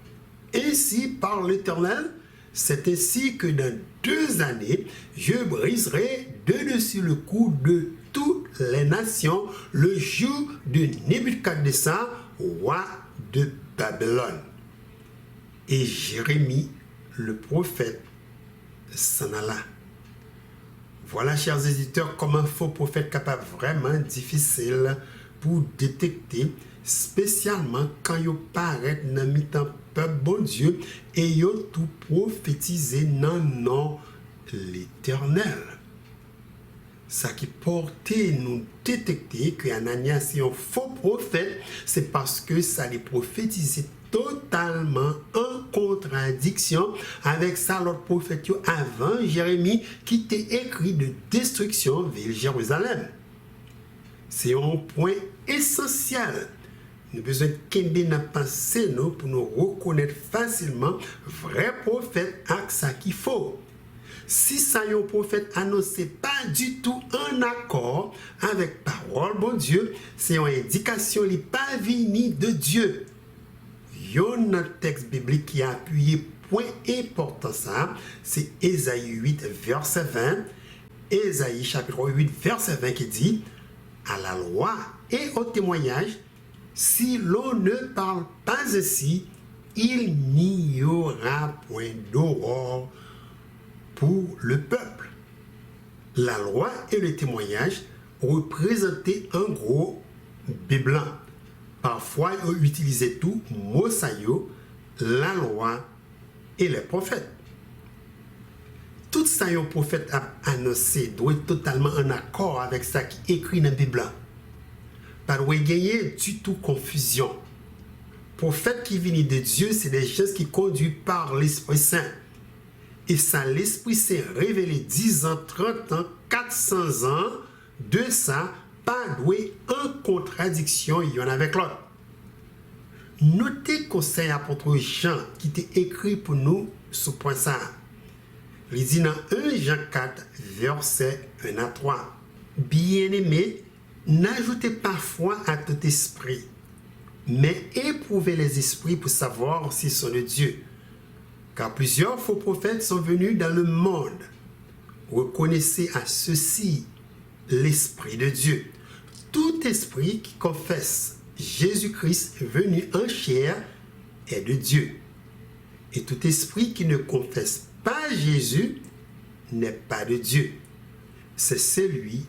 Speaker 1: ainsi parle l'Éternel, c'est ainsi que dans 2 années, je briserai de dessus le cou de toutes les nations le joug de Nebuchadnezzar, roi de Babylone. Et Jérémie, le prophète, s'en alla. Voilà, chers éditeurs, comme un faux prophète capable vraiment difficile pour détecter, spécialement quand il paraît dans le temps peuple bon Dieu et il tout prophétisé dans le nom de l'Éternel. Ça qui portait nous détecter que Ananias est un faux prophète, c'est parce que ça les prophétisait totalement en contradiction avec ça l'autre prophète avant Jérémie qui était écrit de destruction vers Jérusalem. C'est un point essentiel. Nous avons besoin de nous penser pour nous reconnaître facilement vrai prophète avec ça qu'il faut. Si ça y est un prophète annoncé pas du tout en accord avec parole bon Dieu, c'est une indication qui n'est pas venue de Dieu. Il y a un texte biblique qui a appuyé point important ça, c'est Ésaïe 8, verset 20. Ésaïe chapitre 8, verset 20 qui dit, à la loi et au témoignage, si l'on ne parle pas ainsi, il n'y aura point d'aurore pour le peuple. La loi et le témoignage représentaient un gros B blanc. Parfois, on utilisait tout, Mosaïo, la loi et les prophètes. Tout ça, un prophète a annoncé doit être totalement en accord avec ça qui est écrit dans la Bible. Pas de gagner du tout confusion. Prophète qui vient de Dieu, c'est des gens qui conduisent par l'Esprit Saint. Et ça, l'Esprit Saint révélé 10 ans, 30 ans, 400 ans de ça, pas doué en contradiction l'un avec l'autre. Notez conseil apôtre Jean qui était écrit pour nous ce point ça. Il dit dans 1 Jean 4, verset 1 à 3. Bien-aimés, n'ajoutez pas foi à tout esprit, mais éprouvez les esprits pour savoir s'ils sont de Dieu. Car plusieurs faux prophètes sont venus dans le monde. Reconnaissez à ceci l'Esprit de Dieu. Tout esprit qui confesse Jésus-Christ venu en chair est de Dieu. Et tout esprit qui ne confesse pas Jésus n'est pas de Dieu. C'est celui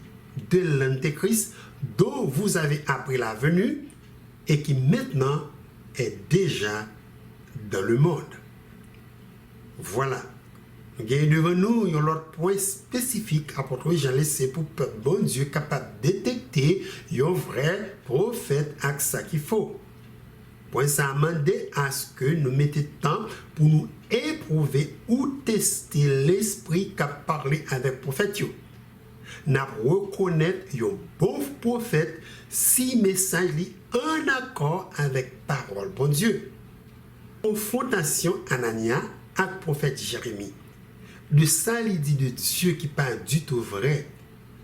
Speaker 1: de l'Antéchrist dont vous avez appris la venue et qui maintenant est déjà dans le monde. Voilà. Nous avons devant nous un autre point spécifique apôtre Jean laissé pour le peuple bon Dieu capable de détecter un vrai prophète avec ça qu'il faut. Point ça a demandé à ce que nous mettions temps pour nous éprouver ou tester l'esprit qui a parlé avec le prophète. Nous reconnaître un bon prophète si le message est en accord avec la parole bon Dieu. Confrontation Anania avec le prophète Jérémie. De ça, il dit de Dieu qui pas du tout vrai.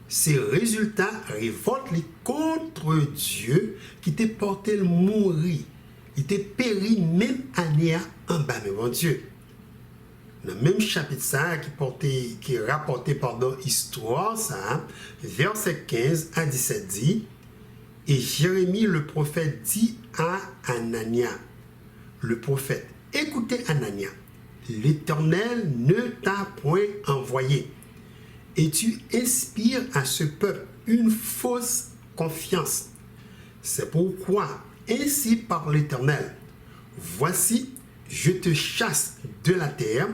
Speaker 1: Ces résultats révoltent contre Dieu qui t'a porté le mourir. Il t'a péri même année en bas de mon Dieu. Dans le même chapitre ça, qui est rapporté pendant l'histoire, ça, verset 15 à 17 dit, et Jérémie le prophète dit à Anania, le prophète, écoutez Anania, l'Éternel ne t'a point envoyé, et tu inspires à ce peuple une fausse confiance. C'est pourquoi, ainsi par l'Éternel, voici, je te chasse de la terre,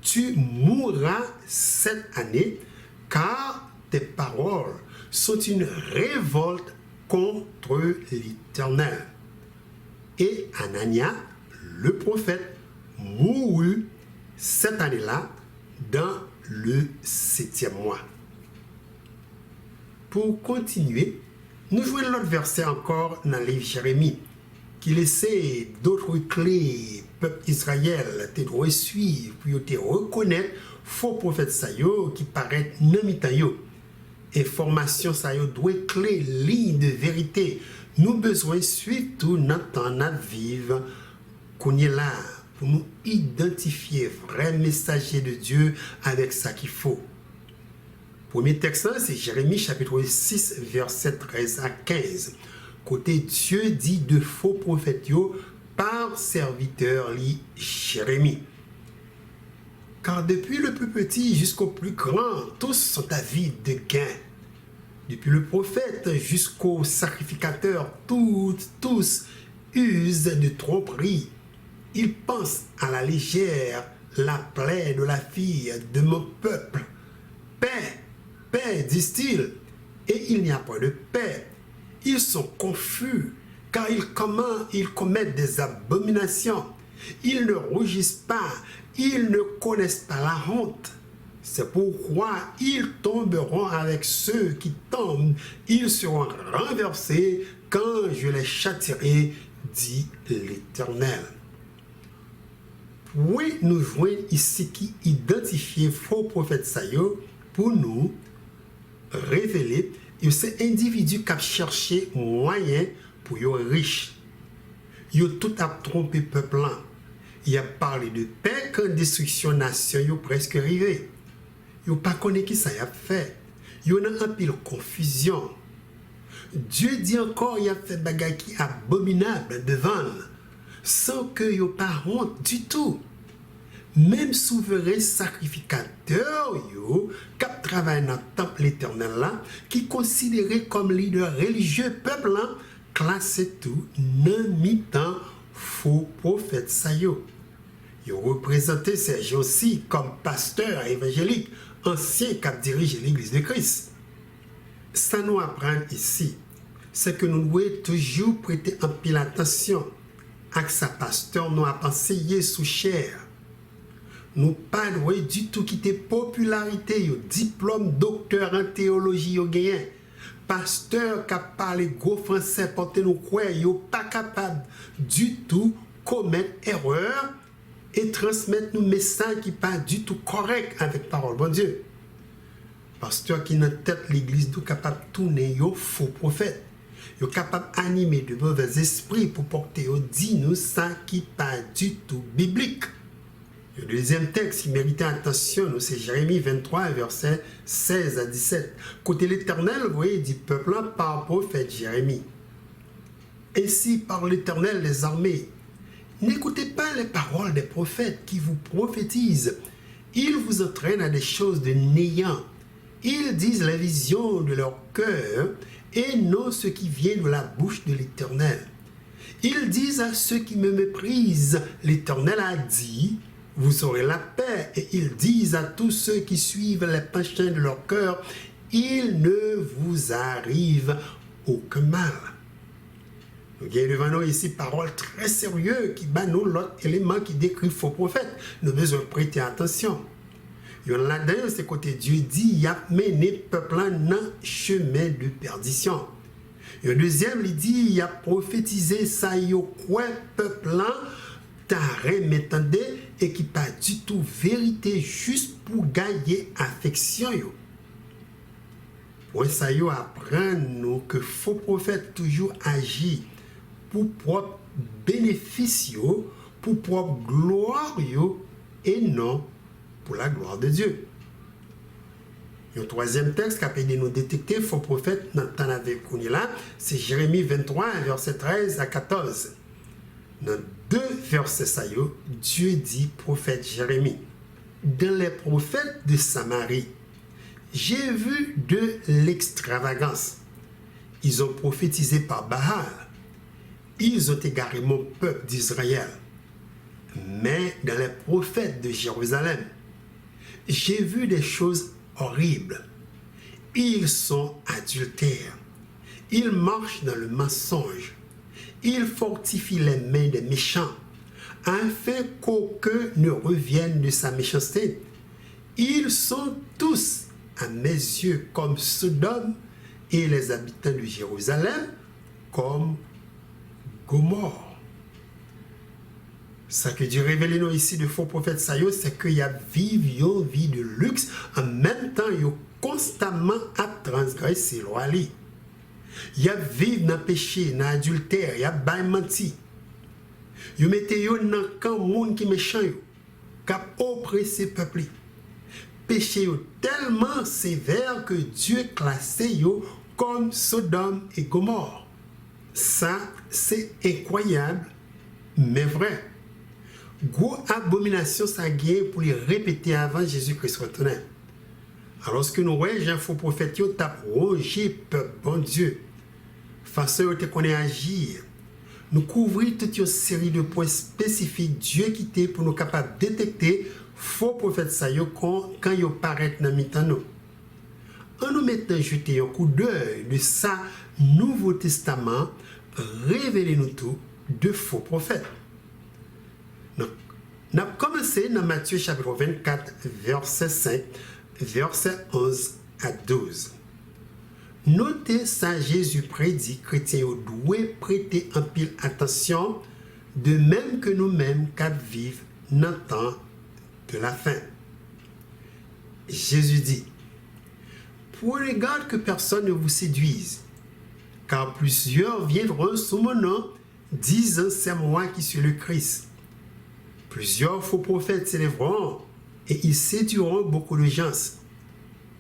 Speaker 1: tu mourras cette année, car tes paroles sont une révolte contre l'Éternel. Et Anania, le prophète, mourut cette année-là dans le 7e mois. Pour continuer, nous jouons l'autre verset encore dans le livre Jérémie, qui laissait d'autres clés, peuple Israël, te doit suivre, pour te reconnaître, faux prophète sayo qui paraît non mitayo. Information sayo doit clé, ligne de vérité. Nous besoin suivre tout notre temps, notre vivre, qu'on est là, pour nous identifier vrai messager de Dieu avec ça qu'il faut. Premier texte, c'est Jérémie chapitre 6, verset 13 à 15. Côté Dieu dit de faux prophètes par serviteur li Jérémie. Car depuis le plus petit jusqu'au plus grand, tous sont avides de gain. Depuis le prophète jusqu'au sacrificateur, tous usent de tromperie. Ils pensent à la légère la plaie de la fille de mon peuple. Paix, paix, disent-ils, et il n'y a pas de paix. Ils sont confus, car ils commettent des abominations. Ils ne rougissent pas, ils ne connaissent pas la honte. C'est pourquoi ils tomberont avec ceux qui tombent. Ils seront renversés quand je les châtierai, dit l'Éternel. Oui, nous jouons ici qui identifie faux prophète Sayo pour nous révéler que ces individus qui ont cherché moyen pour être riches. Ils ont tout à tromper le peuple. Il a parlé de paix quand destruction nation est presque arrivée. Il n'a pas connu qui ça a fait. Il y a un peu de confusion. Dieu dit encore il a fait des bagages qui abominables devant sans que il n'y ait pas honte du tout. Même souverain sacrificateur qui travaille dans le temple éternel là, qui considéré comme leader religieux peuple là, classé tout dans mi-temps faux prophète ça yo. Il représenté Serge aussi comme pasteur évangélique, ancien qui dirige l'église de Christ. Ça nous apprend ici, c'est que nous devons toujours prêter un peu attention à sa pasteur nous a pensé sous chair. Nous pas du tout quitter popularité, diplôme docteur en théologie yo gagné. Pasteur qui parle gros français porter nous quoi, yo pas capable du tout commettre erreur et transmettre nous message qui pas du tout correct avec parole bon Dieu. Pasteur qui dans tête l'église tout capable tourner yo faux prophète. Yo capable animer de mauvais esprits pour porter yo dit nous ça qui pas du tout biblique. Le deuxième texte qui méritait attention, c'est Jérémie 23, versets 16 à 17. Côté l'Éternel, vous voyez, dit peuple par prophète Jérémie. Ainsi par l'Éternel des armées, n'écoutez pas les paroles des prophètes qui vous prophétisent. Ils vous entraînent à des choses de néant. Ils disent la vision de leur cœur et non ce qui vient de la bouche de l'Éternel. Ils disent à ceux qui me méprisent, l'Éternel a dit, vous aurez la paix. Et ils disent à tous ceux qui suivent les penchants de leur cœur, il ne vous arrive aucun mal. Nous avons devant nous ici parole très sérieuse qui bat nous l'autre élément qui décrit faux prophète. Nous devons besoin de prêter attention. Il y en a d'un, c'est côté Dieu dit, il a mené peuple dans chemin de perdition. Et le deuxième, il dit, il a prophétisé ça, il quoi peuple t'arrête m'entendez et qui pas du tout vérité juste pour gagner affection yo. Ouais ça yo apprend nous que faux prophète toujours agit pour propre bénéfice yo, pour propre gloire yo et non pour la gloire de Dieu. Le troisième texte qui a permis de nous détecter faux prophète dans temps avec là, c'est Jérémie 23 verset 13 à 14. Dans deux versets ça yo, Dieu dit prophète Jérémie, dans les prophètes de Samarie, j'ai vu de l'extravagance. Ils ont prophétisé par Baal. Ils ont égaré mon peuple d'Israël. Mais dans les prophètes de Jérusalem, j'ai vu des choses horribles. Ils sont adultères. Ils marchent dans le mensonge. Ils fortifient les mains des méchants, afin qu'aucun ne revienne de sa méchanceté. Ils sont tous, à mes yeux, comme Sodome, et les habitants de Jérusalem, comme Gomorrhe. Ce que Dieu révèle nous ici de faux prophètes, c'est qu'il y a vivre une vie de luxe, en même temps, il y a constamment à transgresser la loi. Il y a vivre dans le péché, dans l'adultère, il y a menti. Il y a dans le camp monde qui est méchant, qui a oppressé le peuple. Péché tellement sévère que Dieu classé comme Sodome et Gomorre. Ça, c'est incroyable, mais vrai. Gros abomination, ça gagne pour les répéter avant Jésus-Christ retourner. Alors que nous voyons, un faux prophète, il a rongé peuple, bon Dieu. Façon de qu'on agir. Nous couvrons toute une série de points spécifiques Dieu quitté pour nous capables de détecter faux prophètes quand ils paraissent dans le en nous mettant jeter un coup d'œil de ça Nouveau Testament, révélez-nous tout de faux prophètes. Donc, nous avons commencé dans Matthieu chapitre 24, verset 5, verset 11 à 12. Notez ça, Jésus prédit, chrétiens doivent prêter en pile attention, de même que nous-mêmes qui vivons dans le temps de la fin. Jésus dit, prenez garde que personne ne vous séduise, car plusieurs viendront sous mon nom, disant c'est moi qui suis le Christ. Plusieurs faux prophètes s'élèveront et ils séduiront beaucoup de gens.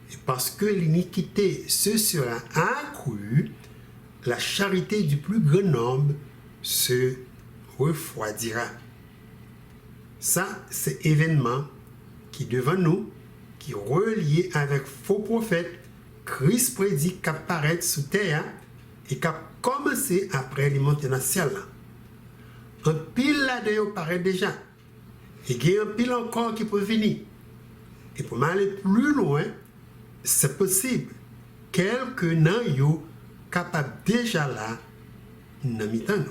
Speaker 1: Et parce que l'iniquité se sera accrue, la charité du plus grand nombre se refroidira. Ça, c'est événement qui devant nous, qui est relié avec faux prophètes, Christ prédit qu'apparaître sous terre et qu'a commencé après les montées dans le ciel. Un pile là-dedans paraît déjà. Et il y a un pile encore qui peut venir. Et pour m'aller plus loin, c'est possible. Quelques-uns sont capables déjà là, dans mi-temps.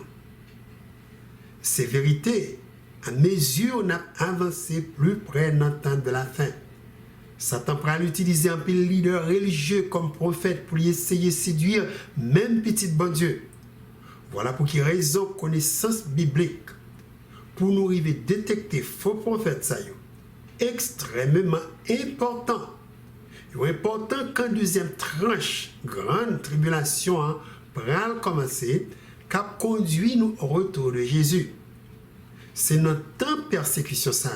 Speaker 1: C'est vérité. À mesure on a avancé plus près d'un temps de la fin. Satan pourra utiliser un pile leader religieux comme prophète pour essayer de séduire même petit bon Dieu. Voilà pour qui raison connaissance biblique pour nous arriver à détecter faux prophètes ça extrêmement important. Il est important qu'en deuxième tranche, grande tribulation pourra commencer, qu'a conduit nous au retour de Jésus. C'est notre temps de persécution ça.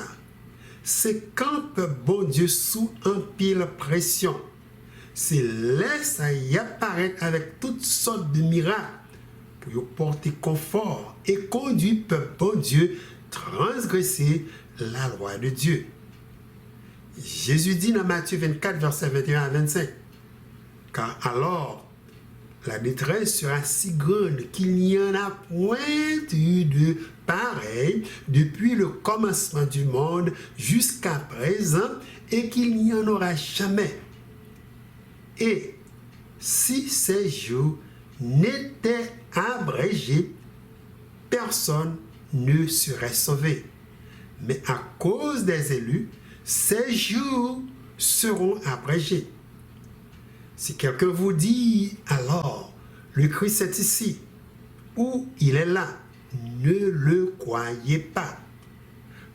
Speaker 1: C'est quand le bon Dieu sous un pile pression. C'est là ça y apparaît avec toutes sortes de miracles pour porter confort et conduire le bon Dieu transgresser la loi de Dieu. Jésus dit dans Matthieu 24, versets 21 à 25, car alors la détresse sera si grande qu'il n'y en a point eu de pareil depuis le commencement du monde jusqu'à présent et qu'il n'y en aura jamais. Et si ces jours n'étaient abrégés, personne ne serait sauvé. Mais à cause des élus, ces jours seront abrégés. Si quelqu'un vous dit alors, le Christ est ici, ou il est là, ne le croyez pas.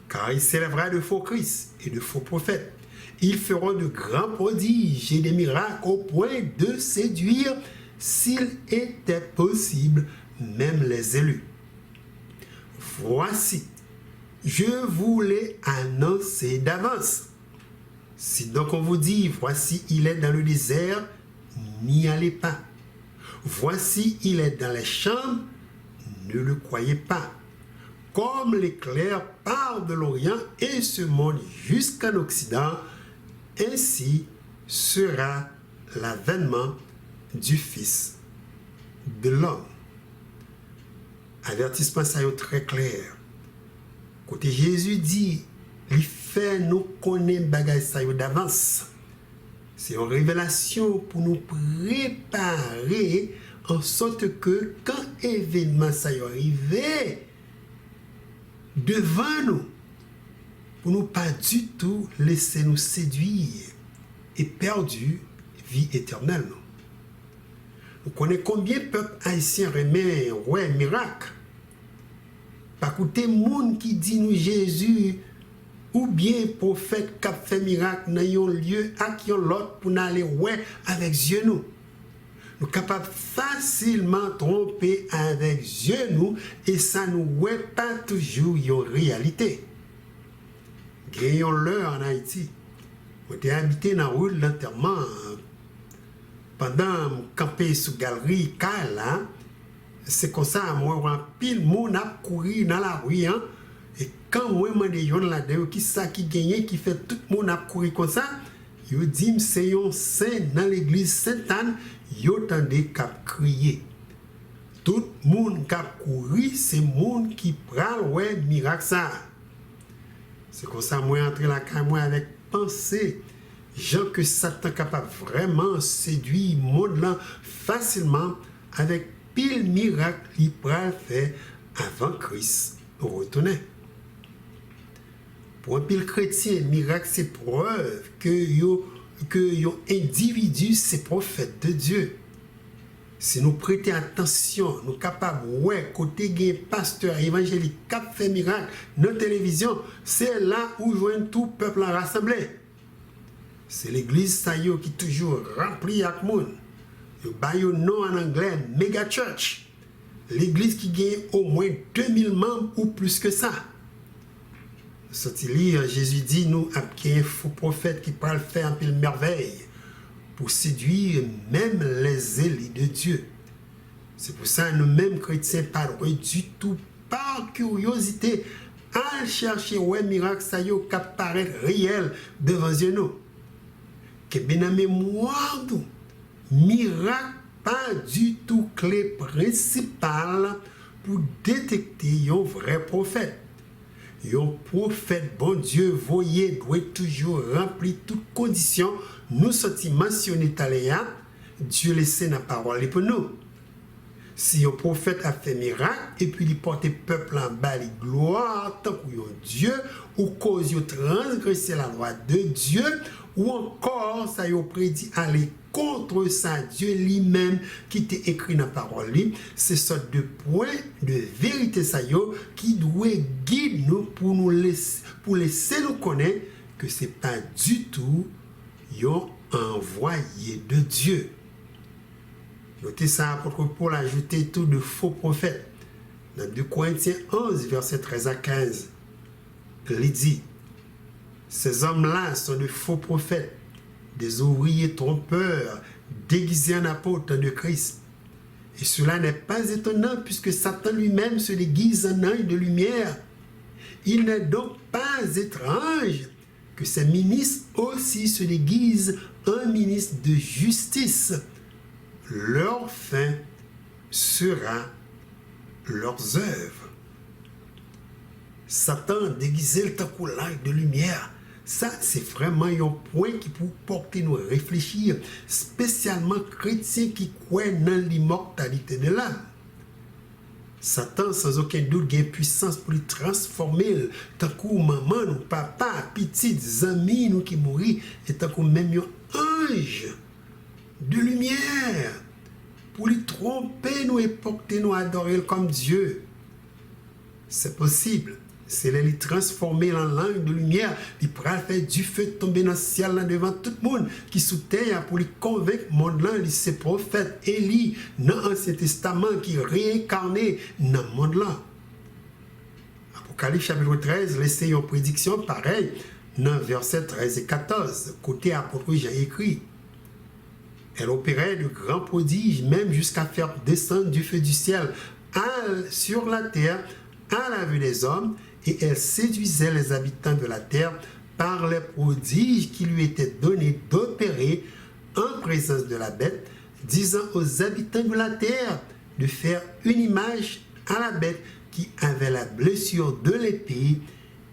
Speaker 1: Car il s'élèvera de faux Christ et de faux prophètes. Ils feront de grands prodiges et des miracles au point de séduire, s'il était possible, même les élus. Voici, je vous l'ai annoncé d'avance. Si donc on vous dit, voici, il est dans le désert, n'y allez pas. Voici, il est dans les chambres, ne le croyez pas. Comme l'éclair part de l'Orient et se monte jusqu'en Occident, ainsi sera l'avènement du Fils de l'homme. Avertissement ça est très clair. Côté Jésus dit, il fait nous connaître bagay ça d'avance. C'est une révélation pour nous préparer en sorte que quand événement ça y arrive devant nous, pour nous pas du tout laisser nous séduire et perdu vie éternelle. Nous connaissons combien de peuples haïtiens remet ouais miracle. Pas écouter monde qui dit nous Jésus ou bien prophète qui a fait miracle dans un lieu à qui l'autre pour aller ouais avec Dieu nous. Nous sommes capables facilement tromper avec Dieu nous et ça nous ouais pas toujours une réalité. Gagnons l'heure en Haïti. On était habité dans la rue de l'enterrement pendant camper sous galerie là. C'est comme ça moi un pile monde a courir dans la rue et quand moi demande yon là-dedans qui ça qui gagne qui fait tout le monde a courir comme ça, yo dit c'est un saint dans l'église Sainte-Anne, yo tendez cap crier. Tout le monde cap courir, c'est monde qui pral ouais miracle ça. C'est comme ça moi entrer la caille moi avec pensée gens que Satan capable vraiment séduire monde là facilement avec pile miracle qu'il pral fait avant Christ retourner. Pour un pile chrétien, miracle c'est preuve que yo individu c'est prophète de Dieu. Si nous prêtons attention, nous sommes capables, ouais, côté gain pasteur évangélique, cap fait miracle, nos télévisions, c'est là où joignent tout peuple rassemblé. C'est l'église Sayo qui est toujours remplie avec monde. Le bail nom en anglais, Mega Church. L'église qui gagne au moins 2000 membres ou plus que ça. Sorti lire, Jésus dit nous qu'il y a un faux prophète qui parle faire un peu de merveille pour séduire même les élus de Dieu. C'est pour ça nous-mêmes chrétiens parlons du tout par curiosité à chercher ouais miracle ça y est qui apparaît réel devant nous. Que bien en mémoire nous miracle pas du tout clé principale pour détecter un vrai prophète. Un prophète, bon Dieu, voyez, doit toujours remplir toutes conditions. Nous sommes mentionnés à Dieu laisse la parole pour nous. Si un prophète a fait miracle et puis il porte le peuple en bas de gloire, tant que Dieu, ou cause de transgresser la loi de Dieu, ou encore ça y a prédit aller contre ça Dieu lui-même qui t'a écrit dans la parole, c'est sorte de point de vérité ça y a qui doit guider nous pour laisser nous connaître que c'est pas du tout un envoyé de Dieu. Notez ça, apôtre Paul a ajouté tout de faux prophètes. Dans 2 Corinthiens 11, versets 13 à 15, il dit, ces hommes-là sont de faux prophètes, des ouvriers trompeurs, déguisés en apôtres de Christ. Et cela n'est pas étonnant puisque Satan lui-même se déguise en ange de lumière. Il n'est donc pas étrange que ces ministres aussi se déguisent en ministres de justice. Leur fin sera leurs œuvres. Satan déguisé le tacoulage de lumière. Ça, c'est vraiment un point qui peut porter nous réfléchir, spécialement chrétiens qui croient dans l'immortalité de l'âme. Satan, sans aucun doute, a une puissance pour le transformer, tant que maman, nous, papa, petites amis, nous qui mourent, et tant que même un ange de lumière, pour lui tromper nous et porter nous à adorer comme Dieu. C'est possible. C'est là lui transformer en langue de lumière, il pourra faire du feu tomber dans le ciel là devant tout le monde qui sous terre pour lui convaincre le monde là, c'est prophète Élie dans l'Ancien Testament qui réincarné dans le monde là. Apocalypse chapitre 13, laissez une prédiction pareille dans versets 13 et 14, côté apôtre Jean écrit. Elle opérait de grands prodiges, même jusqu'à faire descendre du feu du ciel sur la terre à la vue des hommes, et elle séduisait les habitants de la terre par les prodiges qui lui étaient donnés d'opérer en présence de la bête, disant aux habitants de la terre de faire une image à la bête qui avait la blessure de l'épée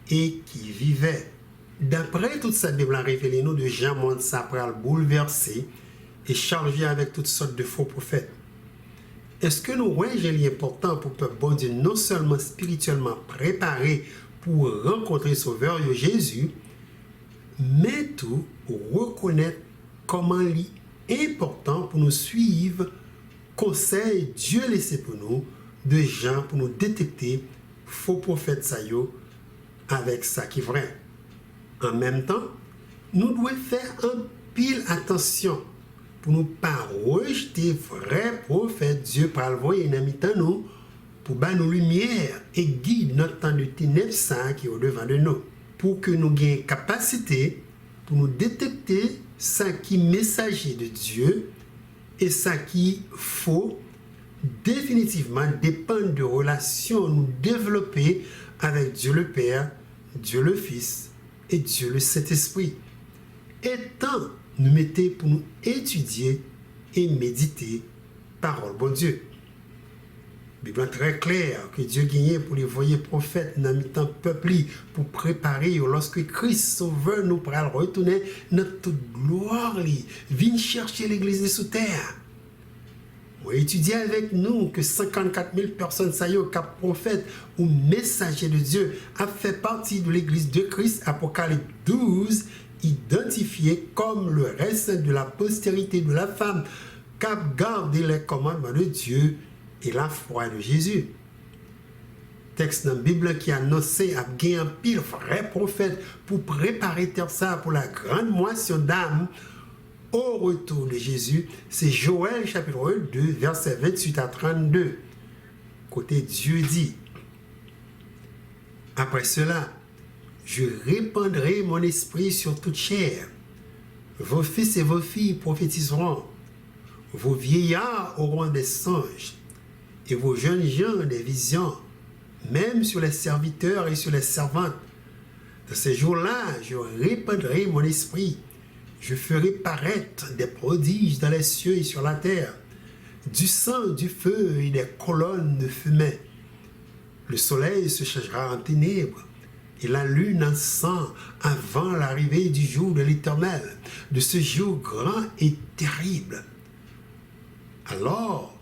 Speaker 1: et qui vivait. D'après toute sa Bible révélée, nous de Jean monde s'apprend bouleversé et chargé avec toutes sortes de faux prophètes. Est-ce que nous voyons l'important pour le peuple bon Dieu non seulement spirituellement préparé pour rencontrer Sauveur Jésus, mais tout reconnaître comment il est important pour nous suivre conseil Dieu laissé pour nous de gens pour nous détecter faux prophètes saillots avec ça qui est vrai. En même temps, nous devons faire un pile attention pour nous pas rejeter vrai prophète Dieu par le voyer dans nous pour bas nos lumières et guide notre temps de ténèbres ça qui est au devant de nous pour que nous ayons capacité pour nous détecter ça qui est messager de Dieu et ça qui faux définitivement dépend de relations nous développer avec Dieu le Père, Dieu le Fils et Dieu le Saint-Esprit. Et tant nous mettez pour nous étudier et méditer parole bon Dieu. Bible très clair que Dieu gagnait pour les voyer prophètes dans le temps peuple pour préparer lorsque Christ sauveur nous pourra retourner notre toute gloire vient chercher l'église sous terre. Vous étudiez avec nous que 54 000 personnes cap prophètes ou messagers de Dieu a fait partie de l'église de Christ, Apocalypse 12, identifié comme le reste de la postérité de la femme qui a gardé les commandements de Dieu et la foi de Jésus. Texte dans la Bible qui annonçait à gagner un pile vrai prophète pour préparer terre ça pour la grande moisson d'âme au retour de Jésus, c'est Joël chapitre 2 verset 28 à 32. Côté Dieu dit, après cela, je répandrai mon esprit sur toute chair. Vos fils et vos filles prophétiseront. Vos vieillards auront des songes, et vos jeunes gens des visions, même sur les serviteurs et sur les servantes. Dans ces jours-là, je répandrai mon esprit. Je ferai paraître des prodiges dans les cieux et sur la terre, du sang, du feu et des colonnes de fumée. Le soleil se changera en ténèbres et la lune en sang avant l'arrivée du jour de l'Éternel, de ce jour grand et terrible. Alors,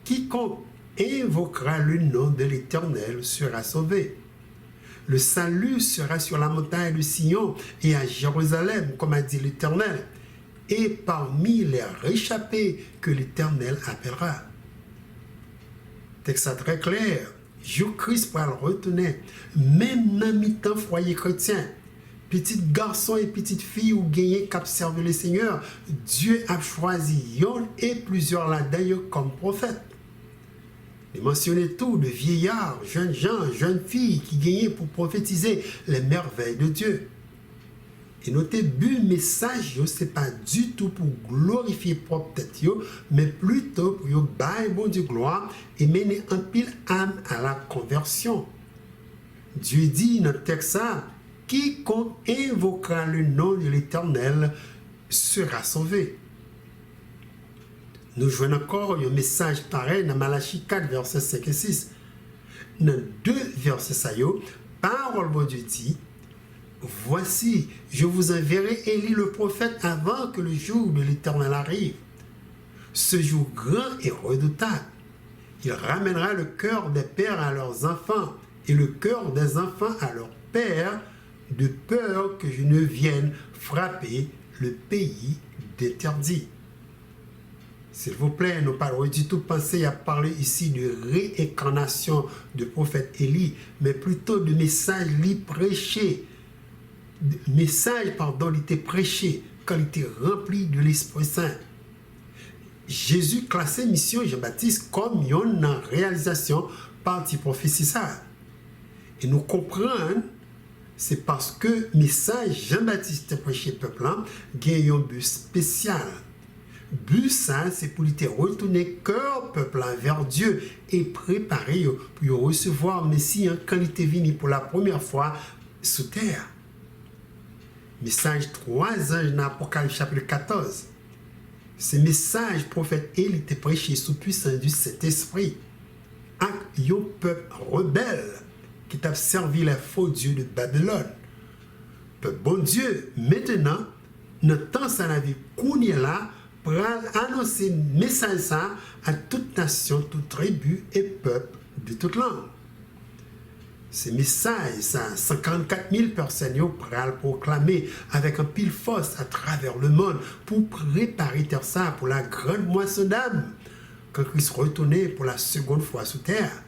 Speaker 1: quiconque invoquera le nom de l'Éternel sera sauvé. Le salut sera sur la montagne de Sion et à Jérusalem, comme a dit l'Éternel, et parmi les réchappés que l'Éternel appellera. Texte très clair. Jésus-Christ va le retenir, même dans mi-temps foyer chrétien. Petit garçon et petite fille ou gagné qui servent le Seigneur, Dieu a choisi yon et plusieurs là-dedans comme prophètes. Il mentionnait tout de vieillards, jeunes gens, jeunes filles qui gagnaient pour prophétiser les merveilles de Dieu. Et notre but message, ce n'est pas du tout pour glorifier propre tête, mais plutôt pour bailler bon Dieu gloire et mener un pile âme à la conversion. Dieu dit dans le texte, quiconque invoquera le nom de l'Éternel sera sauvé. Nous jouons encore un message pareil dans Malachie 4, versets 5 et 6. Dans deux versets, parole de Dieu dit, voici, je vous enverrai Élie le prophète avant que le jour de l'Éternel arrive. Ce jour grand et redoutable. Il ramènera le cœur des pères à leurs enfants et le cœur des enfants à leurs pères, de peur que je ne vienne frapper le pays d'interdit. S'il vous plaît, nous parlons du tout penser à parler ici de réincarnation du prophète Élie, mais plutôt de message lui prêché. Message, pardon, il était prêché quand il était rempli de l'Esprit Saint. Jésus classait mission Jean-Baptiste comme une réalisation partie prophétie ça. Et nous comprenons, c'est parce que message Jean-Baptiste prêché peuple gagne un but spécial. But ça, c'est pour lui retourner cœur peuple vers Dieu et préparer pour recevoir Messie quand il était venu pour la première fois sous terre. Message 3 anges dans Apocalypse chapitre 14. Ce message prophète Élie était prêché sous puissance du Saint-Esprit à un peuple rebelle qui t'a servi les faux dieux de Babylone. Peuple bon Dieu, maintenant, notre temps ça la vie qu'on est là pour annoncer le message ça à toute nation, toute tribu et peuple de toute langue. Ce message, ça, 54 000 personnes prêtes proclamer avec un pile force à travers le monde pour préparer terre ça pour la grande moisson d'âme quand Christ retournait pour la seconde fois sous terre.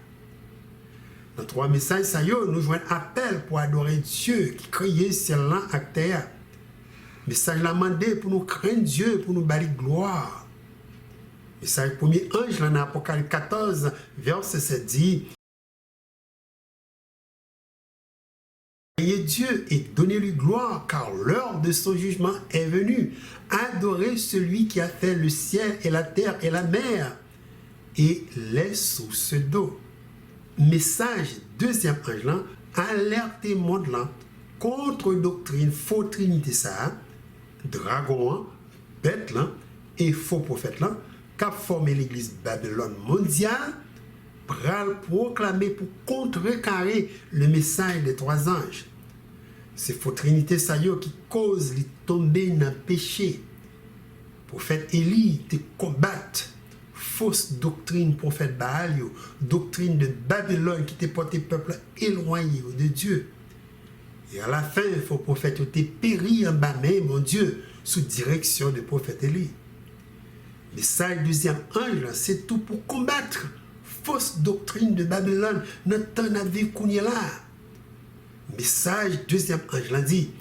Speaker 1: Dans trois messages, ça y est, nous jouons un appel pour adorer Dieu qui créait ciel-là à terre. Message l'a demandé pour nous craindre Dieu, pour nous bâtir gloire. Message premier ange, dans Apocalypse 14, verset 7 dit, priez Dieu et donnez-lui gloire, car l'heure de son jugement est venue. Adorez celui qui a fait le ciel et la terre et la mer et les sources d'eau. Message deuxième ange là, alertez monde là contre doctrine, faux trinité ça, dragon, bête là et faux prophète là, qui a formé l'église Babylone mondiale, pral proclamer pour contrecarrer le message des trois anges. C'est faux trinité ça qui cause les tomber dans le péché. Prophète Élie te combattre fausse doctrine prophète Baal, doctrine de Babylone qui te porté peuple éloigné de Dieu. Et à la fin, il faut prophète te péri en bas mais mon Dieu sous direction du prophète Élie. Message deuxième ange, c'est tout pour combattre fausse doctrine de Babylone, notre temps à vivre qu'on est là. Message deuxième ange l'a dit.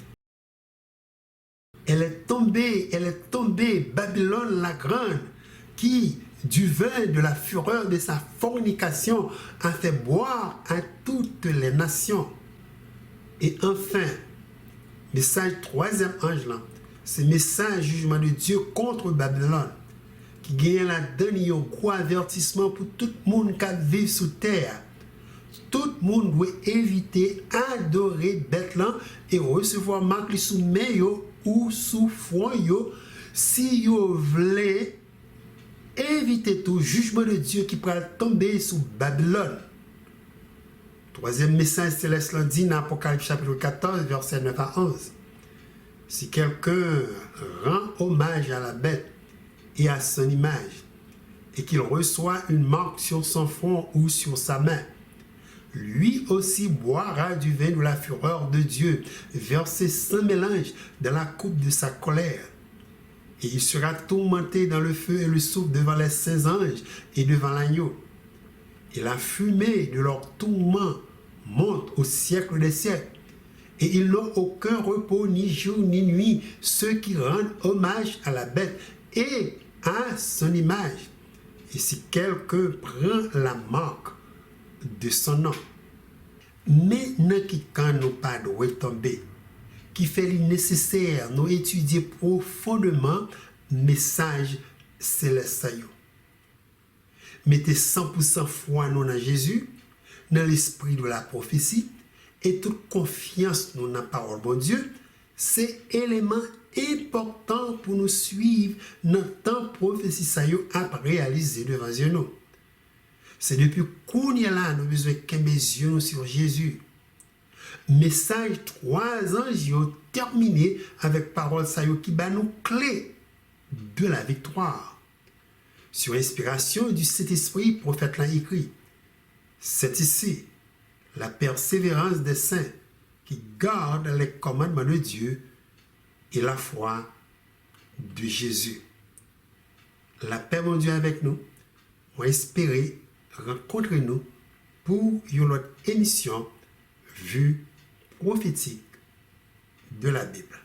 Speaker 1: Elle est tombée, Babylone la grande, qui, du vin de la fureur de sa fornication, a fait boire à toutes les nations. Et enfin, message troisième ange là, c'est message jugement de Dieu contre Babylone, qui gagne la dernière un gros avertissement pour tout le monde qui vit sous terre. Tout le monde doit éviter adorer bête là et recevoir marque sous main ou sous front si vous voulez éviter tout jugement de Dieu qui pourra tomber sur Babylone. Troisième message céleste dit dans Apocalypse chapitre 14, verset 9 à 11. Si quelqu'un rend hommage à la bête et à son image, et qu'il reçoit une marque sur son front ou sur sa main, lui aussi boira du vin de la fureur de Dieu, versé sans mélange dans la coupe de sa colère. Et il sera tourmenté dans le feu et le souffle devant les saints anges et devant l'agneau. Et la fumée de leur tourment monte au siècle des siècles. Et ils n'ont aucun repos, ni jour, ni nuit, ceux qui rendent hommage à la bête et à son image. Et si quelqu'un prend la marque de son nom, maintenant qui quand nous pas de retomber, qui fait le nécessaire, nous étudier profondément le message céleste. Mettez 100% foi nous dans Jésus, dans l'esprit de la prophétie, et toute confiance dans la parole de Dieu, c'est élément important pour nous suivre dans le temps prophétie à réaliser devant nous. C'est depuis qu'on est là, nous avons besoin de mes yeux sur Jésus. Message 3 anges ont terminé avec parole qui bat nous clé de la victoire. Sur inspiration du Saint-Esprit, prophète l'a écrit. C'est ici la persévérance des saints qui gardent les commandements de Dieu et la foi de Jésus. La paix de Dieu avec nous. On espère rencontrer nous pour une autre émission vue prophétique de la Bible.